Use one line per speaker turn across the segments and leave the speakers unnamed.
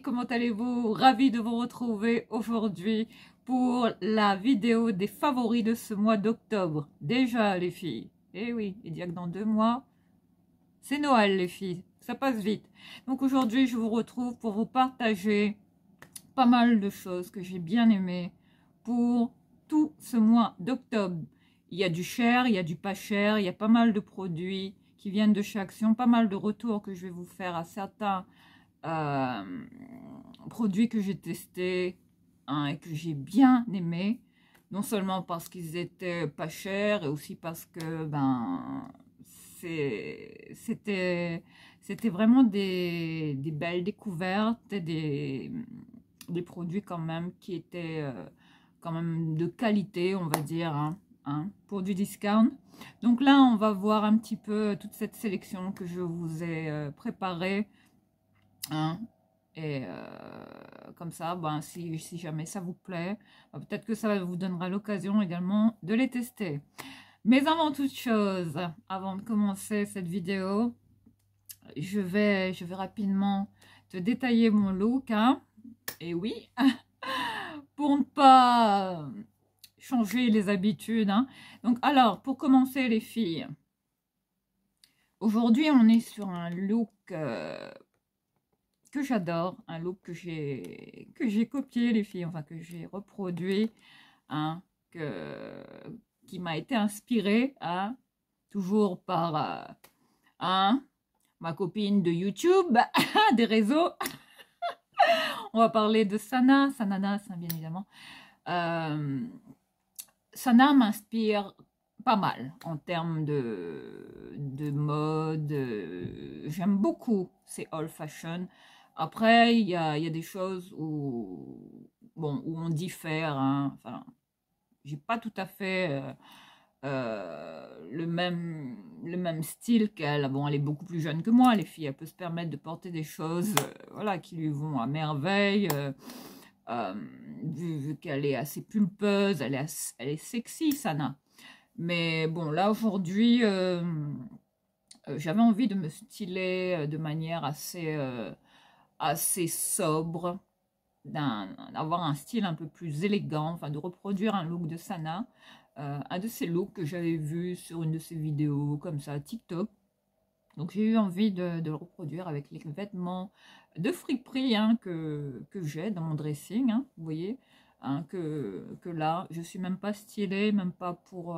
comment allez-vous? Ravie de vous retrouver aujourd'hui pour la vidéo des favoris de ce mois d'octobre. Déjà les filles, eh oui, il y a que dans 2 mois, c'est Noël les filles, ça passe vite. Donc aujourd'hui je vous retrouve pour vous partager pas mal de choses que j'ai bien aimées pour tout ce mois d'octobre. Il y a du cher, il y a du pas cher, il y a pas mal de produits qui viennent de chez Action, pas mal de retours que je vais vous faire à certains produits que j'ai testés et que j'ai bien aimé, non seulement parce qu'ils étaient pas chers et aussi parce que c'était vraiment des belles découvertes et des produits quand même qui étaient quand même de qualité, on va dire, pour du discount. Donc là on va voir un petit peu toute cette sélection que je vous ai préparée. Et comme ça, si jamais ça vous plaît, peut-être que ça vous donnera l'occasion également de les tester. Mais avant toute chose, avant de commencer cette vidéo, je vais rapidement te détailler mon look. Et oui, pour ne pas changer les habitudes. Donc alors, pour commencer les filles, aujourd'hui on est sur un look que j'adore, un look que j'ai copié les filles, enfin que j'ai reproduit, qui m'a été inspiré, toujours par ma copine de YouTube, des réseaux. On va parler de Sananas, bien évidemment. Sana m'inspire pas mal en termes de mode. J'aime beaucoup ces old fashion. Après, il y a des choses où on diffère. Enfin, j'ai pas tout à fait le même style qu'elle. Bon, elle est beaucoup plus jeune que moi, les filles. Elle peut se permettre de porter des choses voilà, qui lui vont à merveille. Vu qu'elle est assez pulpeuse, elle est sexy, Sana. Mais bon, là, aujourd'hui, j'avais envie de me styler de manière assez sobre, d'avoir un style un peu plus élégant, enfin de reproduire un look de Sana, un de ces looks que j'avais vu sur une de ses vidéos comme ça, TikTok. Donc j'ai eu envie de le reproduire avec les vêtements de friperie que j'ai dans mon dressing, vous voyez, que là, je suis même pas stylée, même pas pour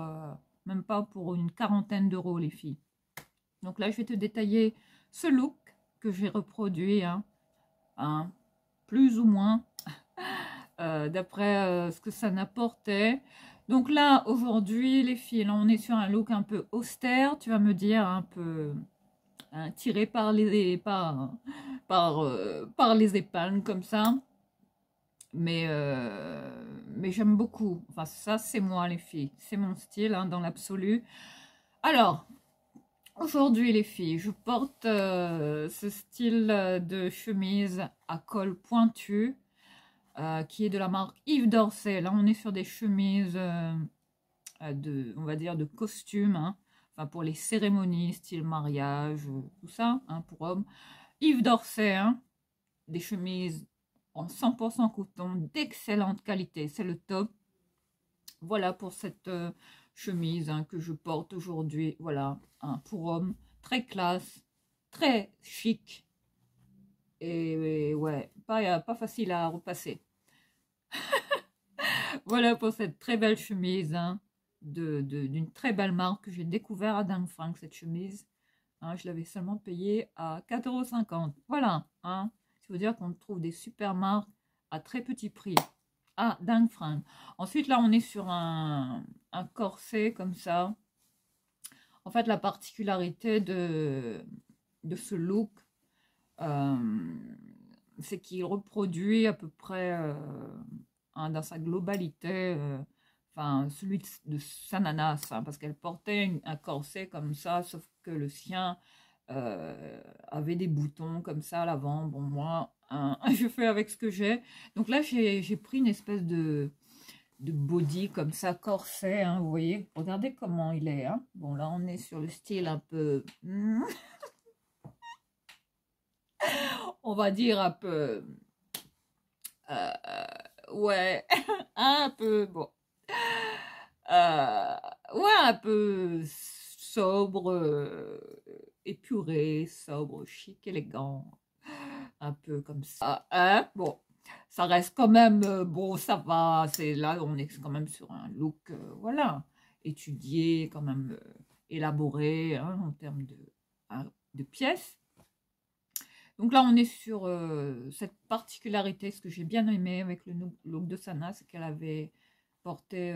une quarantaine d'euros les filles. Donc là, je vais te détailler ce look que j'ai reproduit, plus ou moins, d'après ce que ça n'apportait. Donc là, aujourd'hui, les filles, là, on est sur un look un peu austère, tu vas me dire, un peu tiré par les épingles comme ça. Mais j'aime beaucoup. Enfin, ça, c'est moi, les filles. C'est mon style, dans l'absolu. Alors, aujourd'hui, les filles, je porte ce style de chemise à col pointu qui est de la marque Yves Dorset. Là, on est sur des chemises on va dire, de costume, enfin, pour les cérémonies, style mariage, tout ça, pour hommes. Yves Dorset, des chemises en 100% coton, d'excellente qualité, c'est le top. Voilà pour cette chemise que je porte aujourd'hui, voilà, pour homme, très classe, très chic, et ouais, pas facile à repasser. Voilà pour cette très belle chemise, d'une très belle marque que j'ai découvert à Dang Frank, cette chemise. Je l'avais seulement payée à 4,50 €. Voilà, ça veut dire qu'on trouve des super marques à très petit prix. Dang Frank. Ensuite, là, on est sur un corset comme ça. En fait, la particularité de ce look, c'est qu'il reproduit à peu près dans sa globalité, enfin celui de Sananas, parce qu'elle portait un corset comme ça, sauf que le sien avait des boutons comme ça à l'avant. Bon, moi, je fais avec ce que j'ai. Donc là, j'ai pris une espèce de body comme ça, corset, vous voyez. Regardez comment il est. Bon, là, on est sur le style un peu... on va dire un peu Euh, ouais, un peu, bon. Euh, ouais, un peu sobre, épuré, sobre, chic, élégant. Un peu comme ça, hein. Bon, ça reste quand même, bon, ça va, c'est là, on est quand même sur un look, voilà, étudié, quand même élaboré, hein, en termes hein, de pièces. Donc là, on est sur cette particularité, ce que j'ai bien aimé avec le look de Sana, c'est qu'elle avait porté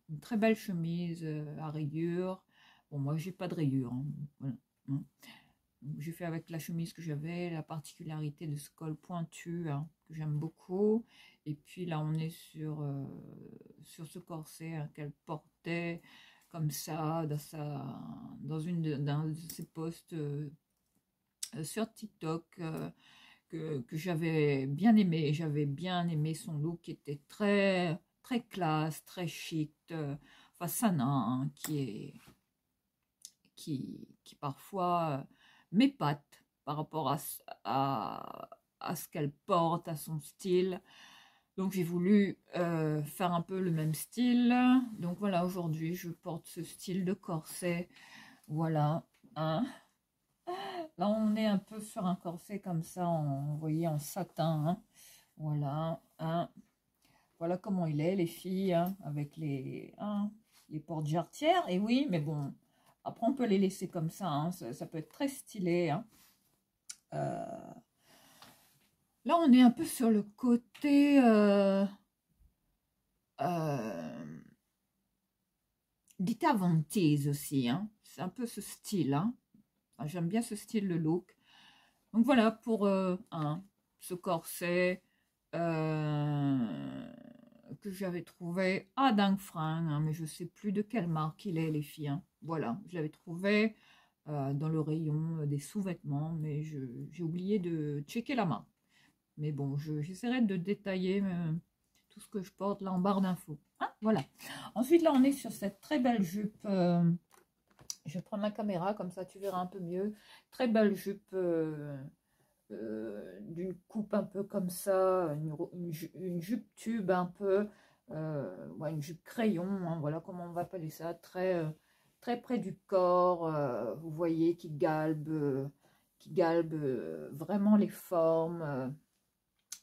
une très belle chemise à rayures. Bon, moi, j'ai pas de rayures, hein, voilà, hein. J'ai fait avec la chemise que j'avais, la particularité de ce col pointu, hein, que j'aime beaucoup. Et puis là, on est sur ce corset, hein, qu'elle portait comme ça dans de ses posts sur TikTok, que j'avais bien aimé. J'avais bien aimé son look qui était très, très classe, très chic. Enfin, Sana, hein, qui parfois m'épate par rapport à ce qu'elle porte, à son style. Donc j'ai voulu faire un peu le même style. Donc voilà, aujourd'hui je porte ce style de corset. Voilà, hein. Là on est un peu sur un corset comme ça, vous voyez, en satin, hein. Voilà, hein. Voilà comment il est, les filles, hein, avec les portes jarretières. Et oui, mais bon, après on peut les laisser comme ça, hein, ça peut être très stylé, hein. Euh, Là, on est un peu sur le côté euh, Dita Vantise aussi, hein. C'est un peu ce style, hein. Enfin, j'aime bien ce style de look. Donc voilà pour ce corset que j'avais trouvé à Dangfrang, hein, mais je ne sais plus de quelle marque il est, les filles, hein. Voilà, je l'avais trouvé dans le rayon des sous-vêtements, mais j'ai oublié de checker la marque. Mais bon, j'essaierai de détailler tout ce que je porte là en barre d'infos. Hein, voilà. Ensuite, là, on est sur cette très belle jupe. Je vais prendre ma caméra, comme ça tu verras un peu mieux. Très belle jupe d'une coupe un peu comme ça, une jupe tube un peu, ouais, une jupe crayon, hein, voilà comment on va appeler ça, très près du corps, vous voyez, qui galbe vraiment les formes.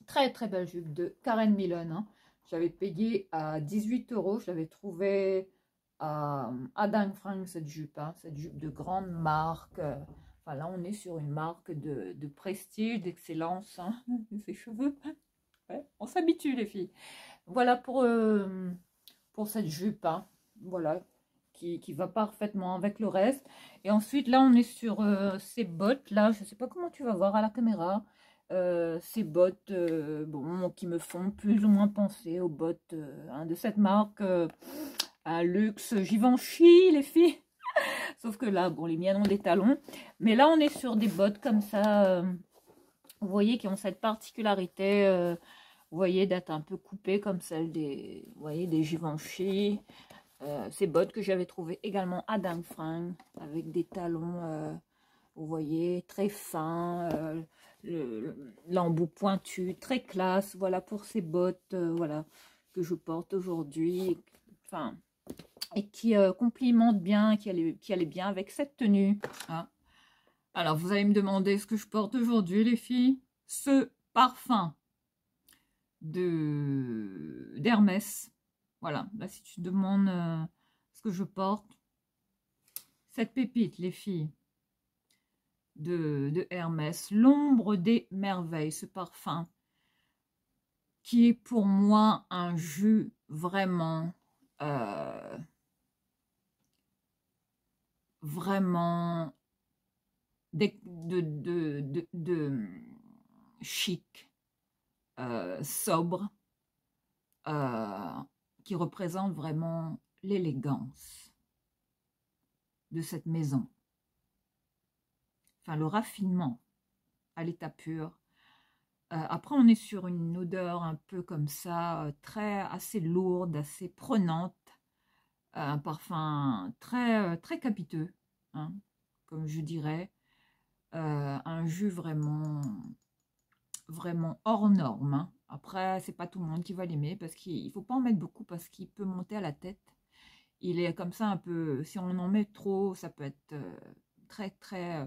Très très belle jupe de Karen Millen, hein. J'avais payé à 18 €, je l'avais trouvé à Dang Frank cette jupe de grande marque. Enfin là on est sur une marque de prestige, d'excellence, hein. Ses cheveux, ouais, on s'habitue les filles. Voilà pour cette jupe, hein. Voilà, qui va parfaitement avec le reste. Et ensuite là on est sur ces bottes là, je sais pas comment tu vas voir à la caméra. Ces bottes bon, qui me font plus ou moins penser aux bottes hein, de cette marque à luxe Givenchy, les filles. Sauf que là, bon, les miennes ont des talons. Mais là, on est sur des bottes comme ça, vous voyez, qui ont cette particularité, vous voyez, d'être un peu coupées comme celle vous voyez, des Givenchy. Ces bottes que j'avais trouvées également à Dangfrang, avec des talons, vous voyez, très fins, l'embout pointu, très classe. Voilà pour ces bottes, voilà, que je porte aujourd'hui. Enfin, et qui complimente bien, qui allait bien avec cette tenue, hein. Alors, vous allez me demander ce que je porte aujourd'hui, les filles. Ce parfum d'Hermès. Voilà, là, si tu te demandes ce que je porte, cette pépite, les filles, de Hermès, l'ombre des merveilles, ce parfum, qui est pour moi un jus vraiment, vraiment de chic, sobre, qui représente vraiment l'élégance de cette maison. Enfin, le raffinement à l'état pur. Après, on est sur une odeur un peu comme ça, assez lourde, assez prenante. Un parfum très capiteux, hein, comme je dirais. Un jus vraiment vraiment hors norme, hein. Après, c'est pas tout le monde qui va l'aimer parce qu'il faut pas en mettre beaucoup parce qu'il peut monter à la tête. Il est comme ça un peu, si on en met trop, ça peut être très très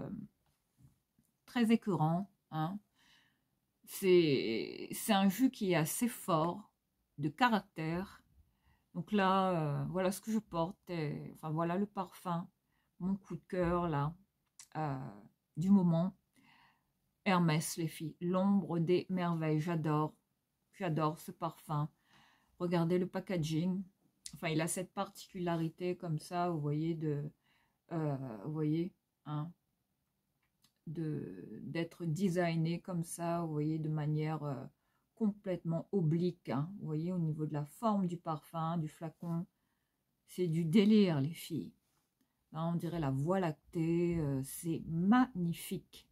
très écœurant, hein. C'est un jus qui est assez fort, de caractère. Donc là, voilà ce que je porte. Enfin, voilà le parfum, mon coup de cœur là, euh, du moment. Hermès, les filles, l'ombre des merveilles. J'adore ce parfum. Regardez le packaging. Enfin, il a cette particularité comme ça, vous voyez, vous voyez, hein, d'être designé comme ça, vous voyez, de manière complètement oblique, hein, vous voyez, au niveau de la forme du parfum, du flacon. C'est du délire, les filles. Là, on dirait la voie lactée, c'est magnifique.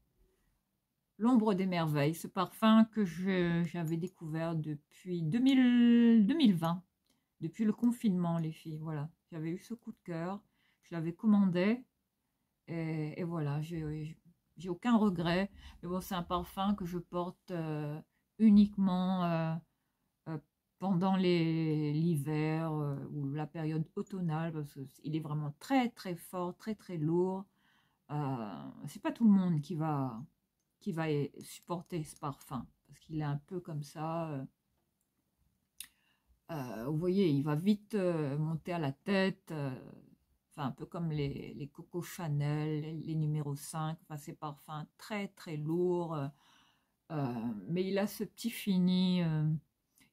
L'ombre des merveilles, ce parfum que j'avais découvert depuis 2020, depuis le confinement, les filles, voilà. J'avais eu ce coup de cœur, je l'avais commandé, et voilà, j'ai aucun regret. Mais bon, c'est un parfum que je porte uniquement euh, pendant l'hiver ou la période automnale, parce qu'il est vraiment très très fort, très très lourd. C'est pas tout le monde qui va supporter ce parfum, parce qu'il est un peu comme ça. Vous voyez, il va vite monter à la tête. Enfin, un peu comme les Coco Chanel, les numéro 5, enfin, ces parfums très très lourds. Mais il a ce petit fini,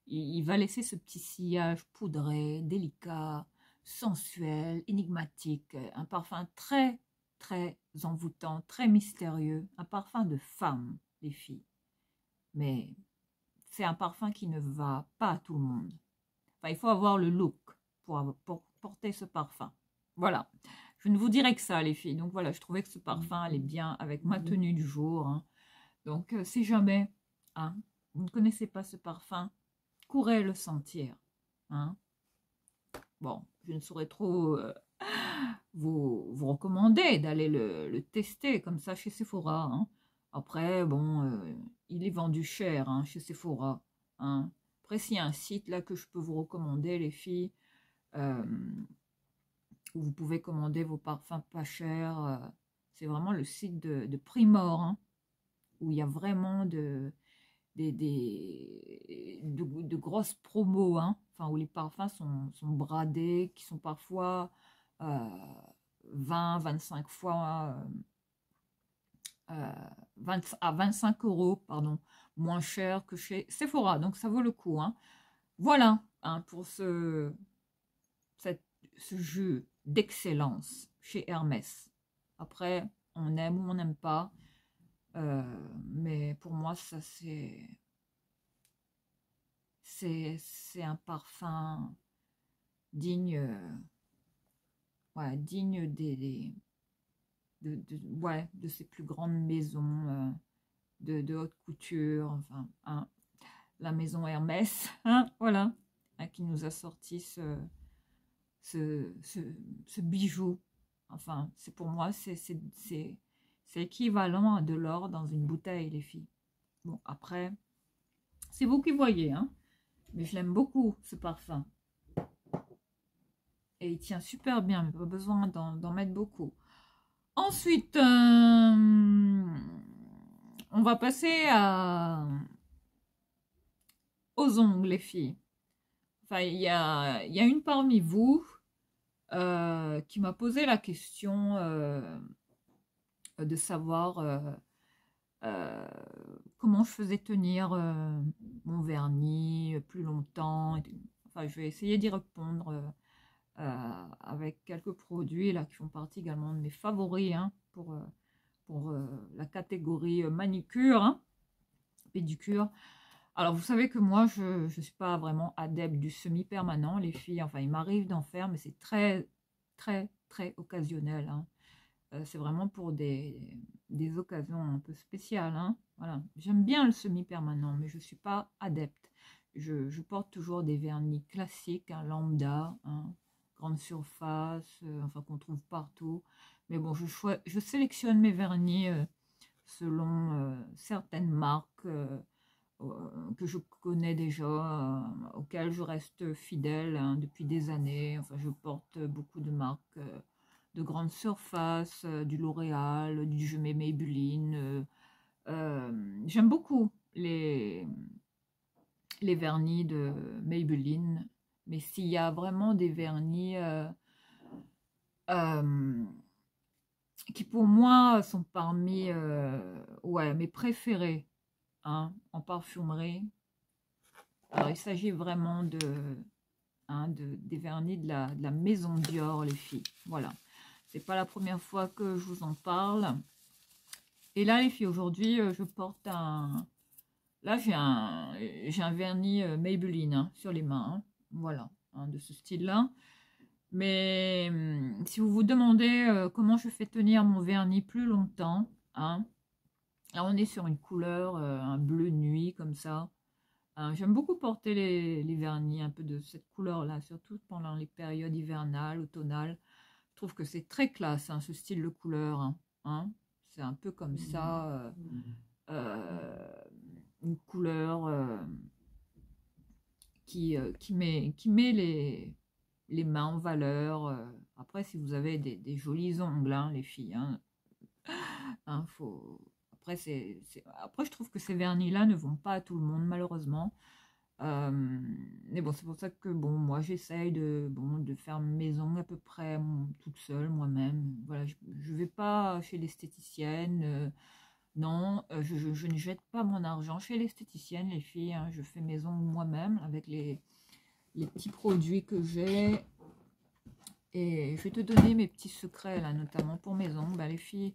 il va laisser ce petit sillage poudré, délicat, sensuel, énigmatique. Un parfum très très envoûtant, très mystérieux. Un parfum de femme, les filles. Mais c'est un parfum qui ne va pas à tout le monde. Enfin, il faut avoir le look pour porter ce parfum. Voilà. Je ne vous dirai que ça, les filles. Donc voilà, je trouvais que ce parfum allait bien avec ma tenue du jour, hein. Donc, si jamais hein, vous ne connaissez pas ce parfum, courez le sentir, hein. Bon, je ne saurais trop vous recommander d'aller le tester comme ça chez Sephora, hein. Après, bon, il est vendu cher, hein, chez Sephora, hein. Après, s'il y a un site là que je peux vous recommander, les filles, euh, où vous pouvez commander vos parfums pas chers, c'est vraiment le site de Primor, hein, où il y a vraiment de grosses promos, hein, enfin, où les parfums sont bradés, qui sont parfois 20-25 fois 25 euros, pardon, moins cher que chez Sephora. Donc ça vaut le coup, hein. Voilà, hein, pour ce jeu d'excellence chez Hermès. Après, on aime ou on n'aime pas. Mais pour moi, ça c'est un parfum digne, ouais, digne ouais, de ces plus grandes maisons de haute couture, enfin, hein, la maison Hermès, hein, voilà, hein, qui nous a sorti ce bijou. Enfin, c'est pour moi, c'est équivalent de l'or dans une bouteille, les filles. Bon, après, c'est vous qui voyez, hein, mais je l'aime beaucoup, ce parfum. Et il tient super bien, mais pas besoin d'en mettre beaucoup. Ensuite, on va passer aux ongles, les filles. Enfin, il y a une parmi vous qui m'a posé la question de savoir comment je faisais tenir mon vernis plus longtemps. Enfin, je vais essayer d'y répondre avec quelques produits là qui font partie également de mes favoris, hein, pour la catégorie manicure, hein, pédicure. Alors, vous savez que moi, je ne suis pas vraiment adepte du semi-permanent, les filles. Enfin, il m'arrive d'en faire, mais c'est très, très, très occasionnel, hein. C'est vraiment pour des occasions un peu spéciales, hein. Voilà. J'aime bien le semi-permanent, mais je ne suis pas adepte. Je porte toujours des vernis classiques, hein, lambda, hein, grande surface, enfin qu'on trouve partout. Mais bon, je sélectionne mes vernis selon certaines marques. que je connais déjà, auxquelles je reste fidèle hein, depuis des années. Enfin, je porte beaucoup de marques de grande surface, du L'Oréal, du Je mets Maybelline. J'aime beaucoup les vernis de Maybelline, mais s'il y a vraiment des vernis euh, qui pour moi sont parmi ouais, mes préférés hein, en parfumerie. Alors il s'agit vraiment des vernis de la maison Dior, les filles. Voilà, c'est pas la première fois que je vous en parle. Et là les filles, aujourd'hui je porte un... Là j'ai un vernis Maybelline hein, sur les mains. Hein. Voilà, hein, de ce style-là. Mais si vous vous demandez comment je fais tenir mon vernis plus longtemps, hein, là on est sur une couleur, un bleu nuit comme ça. Hein, j'aime beaucoup porter les vernis un peu de cette couleur-là, surtout pendant les périodes hivernales, automnales. Je trouve que c'est très classe, hein, ce style de couleur. Hein, hein. C'est un peu comme ça, une couleur qui met les mains en valeur. Après, si vous avez des jolis ongles, hein, les filles, hein, hein, faut... Après, je trouve que ces vernis-là ne vont pas à tout le monde, malheureusement. Mais bon, c'est pour ça que, bon, moi, j'essaye de faire mes ongles à peu près toute seule, moi-même. Voilà, je vais pas chez l'esthéticienne. Non, je ne jette pas mon argent chez l'esthéticienne, les filles. Hein, je fais mes ongles moi-même avec les petits produits que j'ai. Et je vais te donner mes petits secrets, là, notamment pour mes ongles. Bah, les filles,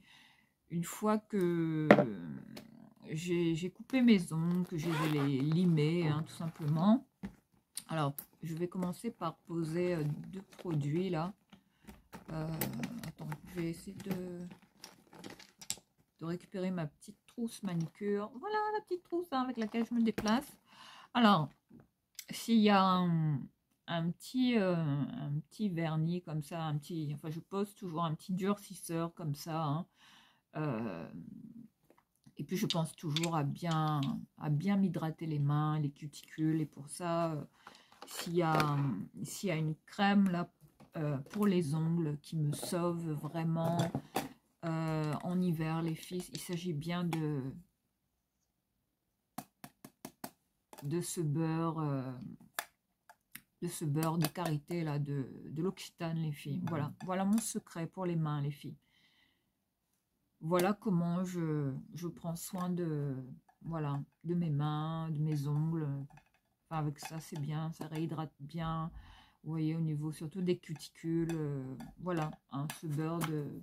une fois que j'ai coupé mes ongles, que je vais les limer, hein, tout simplement. Alors, je vais commencer par poser deux produits, là. Attends, je vais essayer de récupérer ma petite trousse manucure. Voilà, la petite trousse hein, avec laquelle je me déplace. Alors, s'il y a un petit vernis comme ça, enfin je pose toujours un petit durcisseur comme ça, hein, et puis je pense toujours à bien m'hydrater les mains, les cuticules, et pour ça, s'il y a une crème là pour les ongles qui me sauve vraiment en hiver, les filles, il s'agit bien de ce beurre de karité là, de l'Occitane, les filles. Voilà mon secret pour les mains, les filles. Voilà comment je prends soin de mes mains, de mes ongles. Enfin, avec ça, c'est bien, ça réhydrate bien. Vous voyez, au niveau surtout des cuticules. Voilà, hein, ce beurre de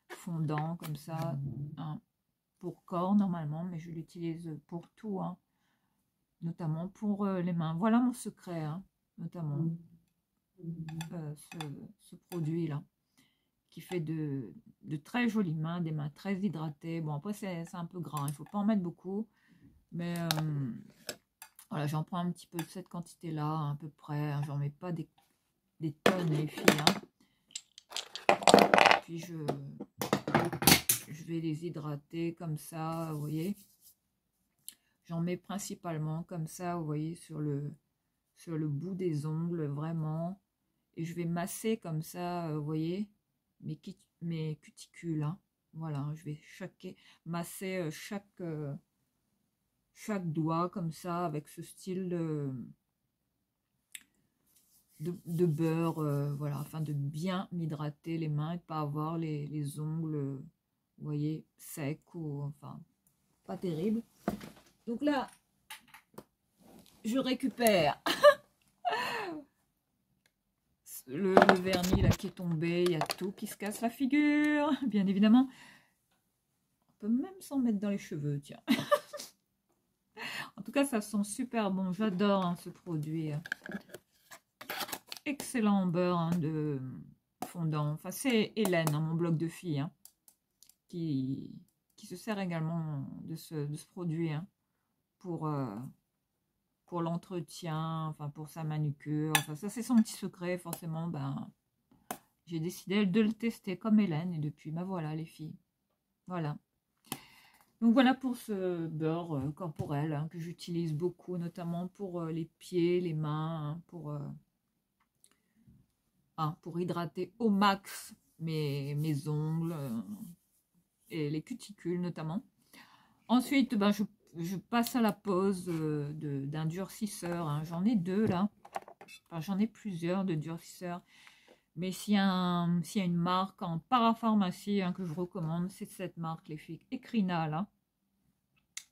fondant comme ça, hein, pour corps normalement, mais je l'utilise pour tout, hein, notamment pour les mains. Voilà mon secret, hein, notamment ce produit-là, qui fait de très jolies mains, des mains très hydratées. Bon, après, c'est un peu gras, il ne faut pas en mettre beaucoup, mais voilà, j'en prends un petit peu de cette quantité-là, à peu près. Hein, j'en mets pas des tonnes, les filles. Hein. Puis, je vais les hydrater comme ça, vous voyez. J'en mets principalement comme ça, vous voyez, sur le bout des ongles, vraiment. Et je vais masser comme ça, vous voyez, mes cuticules. Hein. Voilà, je vais masser chaque doigt comme ça, avec ce style de beurre, voilà, afin de bien m'hydrater les mains et de pas avoir les ongles, vous voyez, secs ou, enfin, pas terrible. Donc là, je récupère le vernis là qui est tombé, il y a tout qui se casse la figure, bien évidemment. On peut même s'en mettre dans les cheveux, tiens. En tout cas, ça sent super bon, j'adore hein, ce produit. Excellent beurre hein, de fondant. Enfin, c'est Hélène, hein, mon blog de filles, hein, qui se sert également de ce produit hein, pour l'entretien, enfin pour sa manucure. Enfin, ça, c'est son petit secret, forcément. Ben, j'ai décidé de le tester comme Hélène et depuis, ben voilà, les filles. Voilà. Donc voilà pour ce beurre corporel hein, que j'utilise beaucoup, notamment pour les pieds, les mains, pour hydrater au max mes ongles et les cuticules notamment. Ensuite, ben, je passe à la pose d'un durcisseur. Hein. J'en ai deux là. Enfin, j'en ai plusieurs de durcisseurs. Mais s'il y a une marque en parapharmacie hein, que je recommande, c'est cette marque, les filles, Ecrinal. Hein.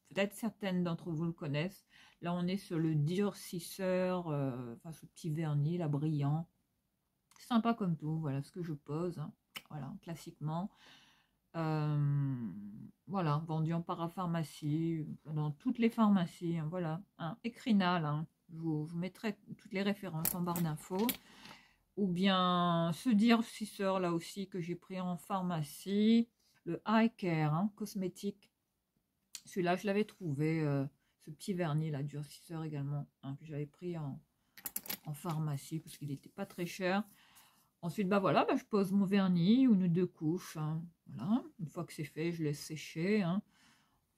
Peut-être certaines d'entre vous le connaissent. Là, on est sur le durcisseur, enfin ce petit vernis, là, brillant. Sympa comme tout, voilà ce que je pose. Hein. Voilà, classiquement. Voilà, vendu en parapharmacie, dans toutes les pharmacies. Hein, voilà, un Ecrinal. Hein. Je vous mettrai toutes les références en barre d'infos. Ou bien ce durcisseur là aussi que j'ai pris en pharmacie, le Eye Care, hein, cosmétique. Celui-là, je l'avais trouvé, ce petit vernis là, durcisseur également, hein, que j'avais pris en pharmacie parce qu'il n'était pas très cher. Ensuite, bah voilà, bah, je pose mon vernis, une ou deux couches. Hein, voilà. Une fois que c'est fait, je laisse sécher. Hein.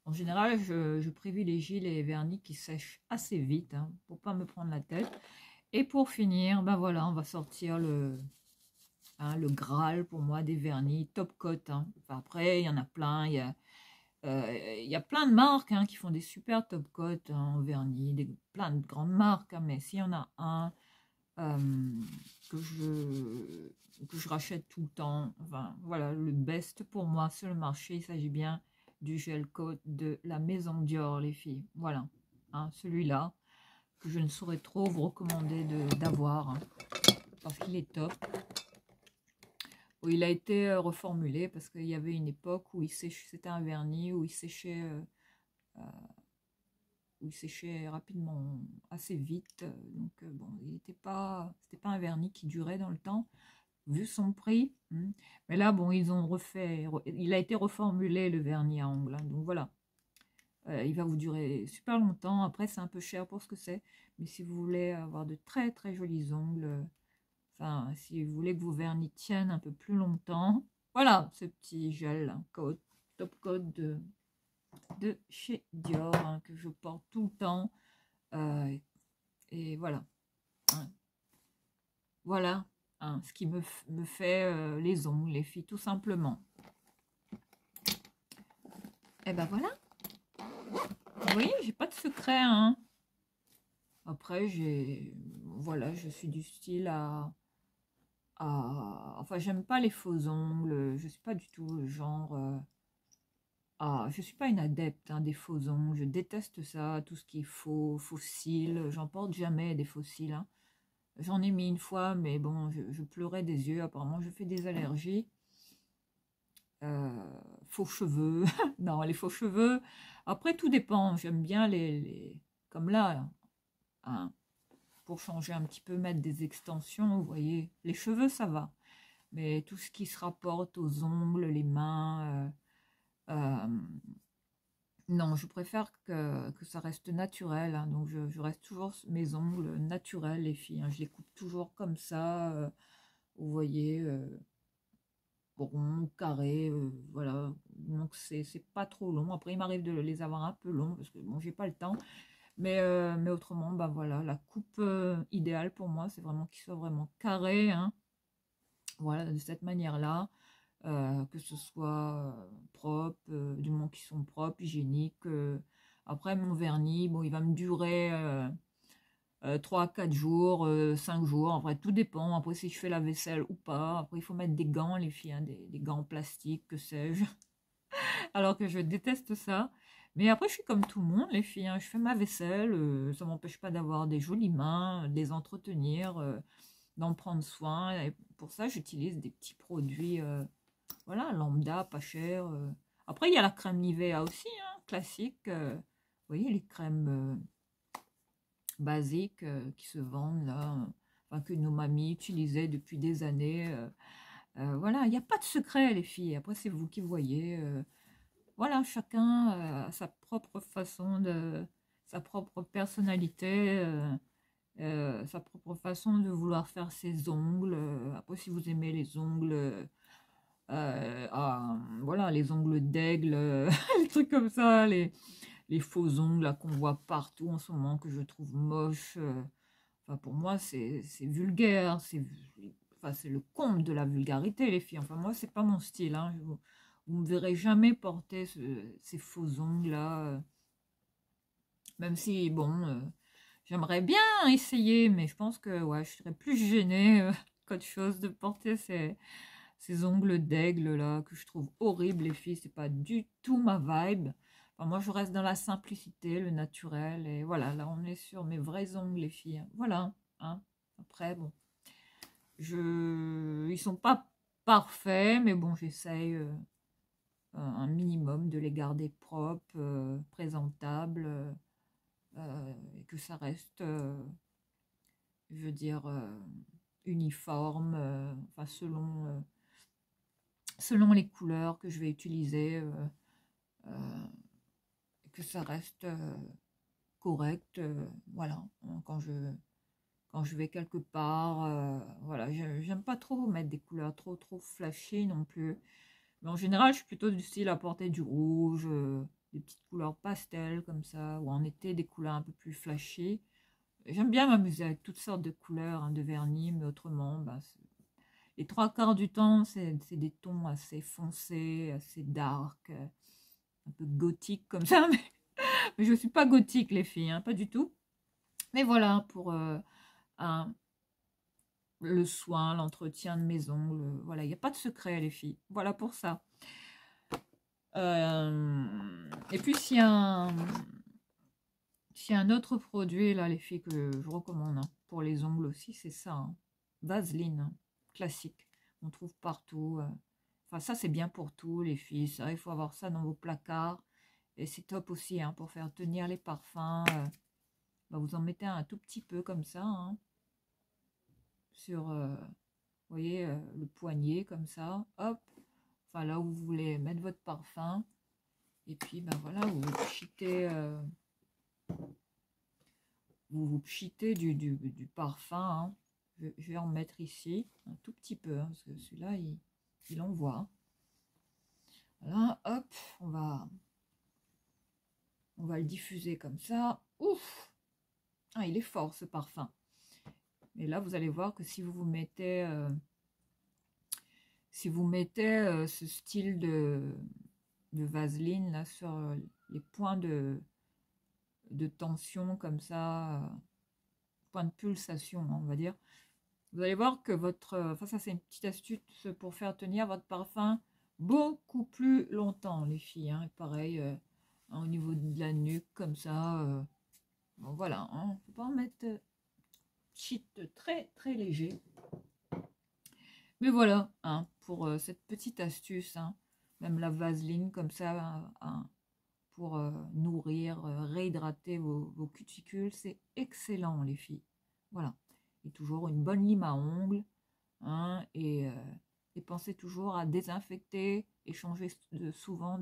En général, je privilégie les vernis qui sèchent assez vite hein, pour pas me prendre la tête. Et pour finir, ben voilà, on va sortir le Graal pour moi des vernis top coat. Hein. Enfin, après, il y en a plein. Il y a plein de marques hein, qui font des super top coat hein, en vernis, plein de grandes marques. Hein, mais s'il y en a un que je rachète tout le temps, enfin voilà, le best pour moi sur le marché, il s'agit bien du gel coat de la Maison Dior, les filles. Voilà, hein, celui-là que je ne saurais trop vous recommander d'avoir hein, parce qu'il est top. Il a été reformulé parce qu'il y avait une époque où c'était un vernis où il séchait rapidement, assez vite. Donc bon, c'était pas un vernis qui durait dans le temps, vu son prix. Mais là, bon, ils ont il a été reformulé le vernis à ongles. Hein, donc voilà, il va vous durer super longtemps. Après, c'est un peu cher pour ce que c'est, mais si vous voulez avoir de très très jolis ongles. Enfin, si vous voulez que vos vernis tiennent un peu plus longtemps, voilà ce petit gel hein, top coat de chez Dior hein, que je porte tout le temps. Et voilà. Hein. Voilà hein, ce qui me fait les ongles, les filles, tout simplement. Et ben voilà. Vous voyez, j'ai pas de secret. Hein. Après, voilà, je suis du style enfin, j'aime pas les faux ongles. Je suis pas du tout le genre. Je suis pas une adepte hein, des faux ongles. Je déteste ça, tout ce qui est faux, faux cils. J'en porte jamais des faux cils. Hein. J'en ai mis une fois, mais bon, je pleurais des yeux. Apparemment, je fais des allergies. Faux cheveux. Non, les faux cheveux. Après, tout dépend. J'aime bien comme là, hein, pour changer un petit peu, mettre des extensions. Vous voyez, les cheveux, ça va. Mais tout ce qui se rapporte aux ongles, les mains, non, je préfère que ça reste naturel. Hein, donc, je reste toujours mes ongles naturels, les filles. Hein, je les coupe toujours comme ça. Vous voyez, rond, carré. Voilà. Donc, c'est pas trop long. Après, il m'arrive de les avoir un peu longs parce que bon, j'ai pas le temps. Mais autrement, bah voilà, la coupe idéale pour moi, c'est vraiment qu'il soit vraiment carré. Hein, voilà, de cette manière-là. Que ce soit propre, du moment qu'ils sont propres, hygiéniques. Après, mon vernis, bon, il va me durer 3 à 4 jours, 5 jours. Après, tout dépend. Après, si je fais la vaisselle ou pas. Après, il faut mettre des gants, les filles, hein, des gants en plastique, que sais-je. Alors que je déteste ça. Mais après, je suis comme tout le monde, les filles. Hein. Je fais ma vaisselle. Ça ne m'empêche pas d'avoir des jolies mains, de les entretenir, d'en prendre soin. Et pour ça, j'utilise des petits produits. Voilà, lambda, pas cher. Après, il y a la crème Nivea aussi, hein, classique. Vous voyez, les crèmes basiques qui se vendent là, enfin, que nos mamies utilisaient depuis des années. Voilà, il n'y a pas de secret, les filles. Après, c'est vous qui voyez. Voilà, chacun a sa propre façon sa propre personnalité. Sa propre façon de vouloir faire ses ongles. Après, si vous aimez les ongles voilà, les ongles d'aigle, les trucs comme ça, les faux ongles là, qu'on voit partout en ce moment, que je trouve moche. Enfin, pour moi, c'est vulgaire, enfin, c'est le comble de la vulgarité, les filles. Enfin, moi, c'est pas mon style, hein. Vous me verrez jamais porter ces faux ongles là, même si, bon, j'aimerais bien essayer, mais je pense que ouais, je serais plus gênée qu'autre chose de porter ces ongles d'aigle là, que je trouve horribles, les filles. C'est pas du tout ma vibe. Enfin, moi, je reste dans la simplicité, le naturel, et voilà, là, on est sur mes vrais ongles, les filles. Voilà, hein. Après, bon, ils sont pas parfaits, mais bon, j'essaye un minimum de les garder propres, présentables, et que ça reste, je veux dire, uniforme, enfin selon les couleurs que je vais utiliser, que ça reste correct, voilà, hein, quand je vais quelque part, voilà, j'aime pas trop mettre des couleurs trop flashy non plus, mais en général, je suis plutôt du style à porter du rouge, des petites couleurs pastel comme ça, ou en été, des couleurs un peu plus flashy. J'aime bien m'amuser avec toutes sortes de couleurs, hein, de vernis, mais autrement, bah, les trois quarts du temps, c'est des tons assez foncés, assez dark, un peu gothique comme ça, mais je ne suis pas gothique, les filles, hein, pas du tout. Mais voilà, pour le soin, l'entretien de mes ongles, voilà, il n'y a pas de secret, les filles. Voilà pour ça. Et puis, s'il y a un autre produit, là, les filles, que je recommande, hein, pour les ongles aussi, c'est ça, hein. Vaseline, hein, classique. On trouve partout. Enfin, ça, c'est bien pour tout, les filles. Ça, il faut avoir ça dans vos placards. Et c'est top aussi, hein, pour faire tenir les parfums. Bah, vous en mettez un tout petit peu comme ça, hein, sur, vous voyez, le poignet, comme ça. Hop. Enfin, là où vous voulez mettre votre parfum. Et puis, ben voilà, vous pchitez, du parfum, hein. Je vais en mettre ici, un tout petit peu, hein, parce que celui-là, il envoie. Voilà, hop, on va le diffuser comme ça. Ouf! Ah, il est fort, ce parfum. Et là, vous allez voir que si vous mettez, ce style de vaseline là sur les points de tension comme ça, point de pulsation, hein, on va dire. Vous allez voir que enfin ça c'est une petite astuce pour faire tenir votre parfum beaucoup plus longtemps, les filles, hein. Pareil, hein, au niveau de la nuque, comme ça. Bon, voilà, hein, faut pas en mettre cheat très léger. Mais voilà, hein, pour cette petite astuce, hein, même la vaseline comme ça, hein, pour nourrir, réhydrater vos cuticules, c'est excellent, les filles. Voilà. Et toujours une bonne lime à ongles, hein, et pensez toujours à désinfecter et changer souvent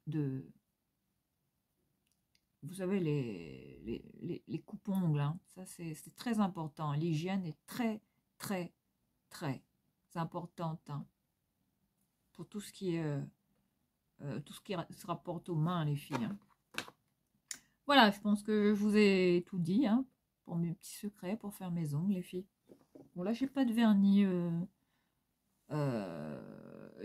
de vous savez, les coupes-ongles, hein. Ça c'est très important. L'hygiène est très importante, hein, pour tout ce qui est se rapporte aux mains, les filles, hein. Voilà, je pense que je vous ai tout dit, hein, pour mes petits secrets pour faire mes ongles, les filles. Bon, là, j'ai pas de vernis.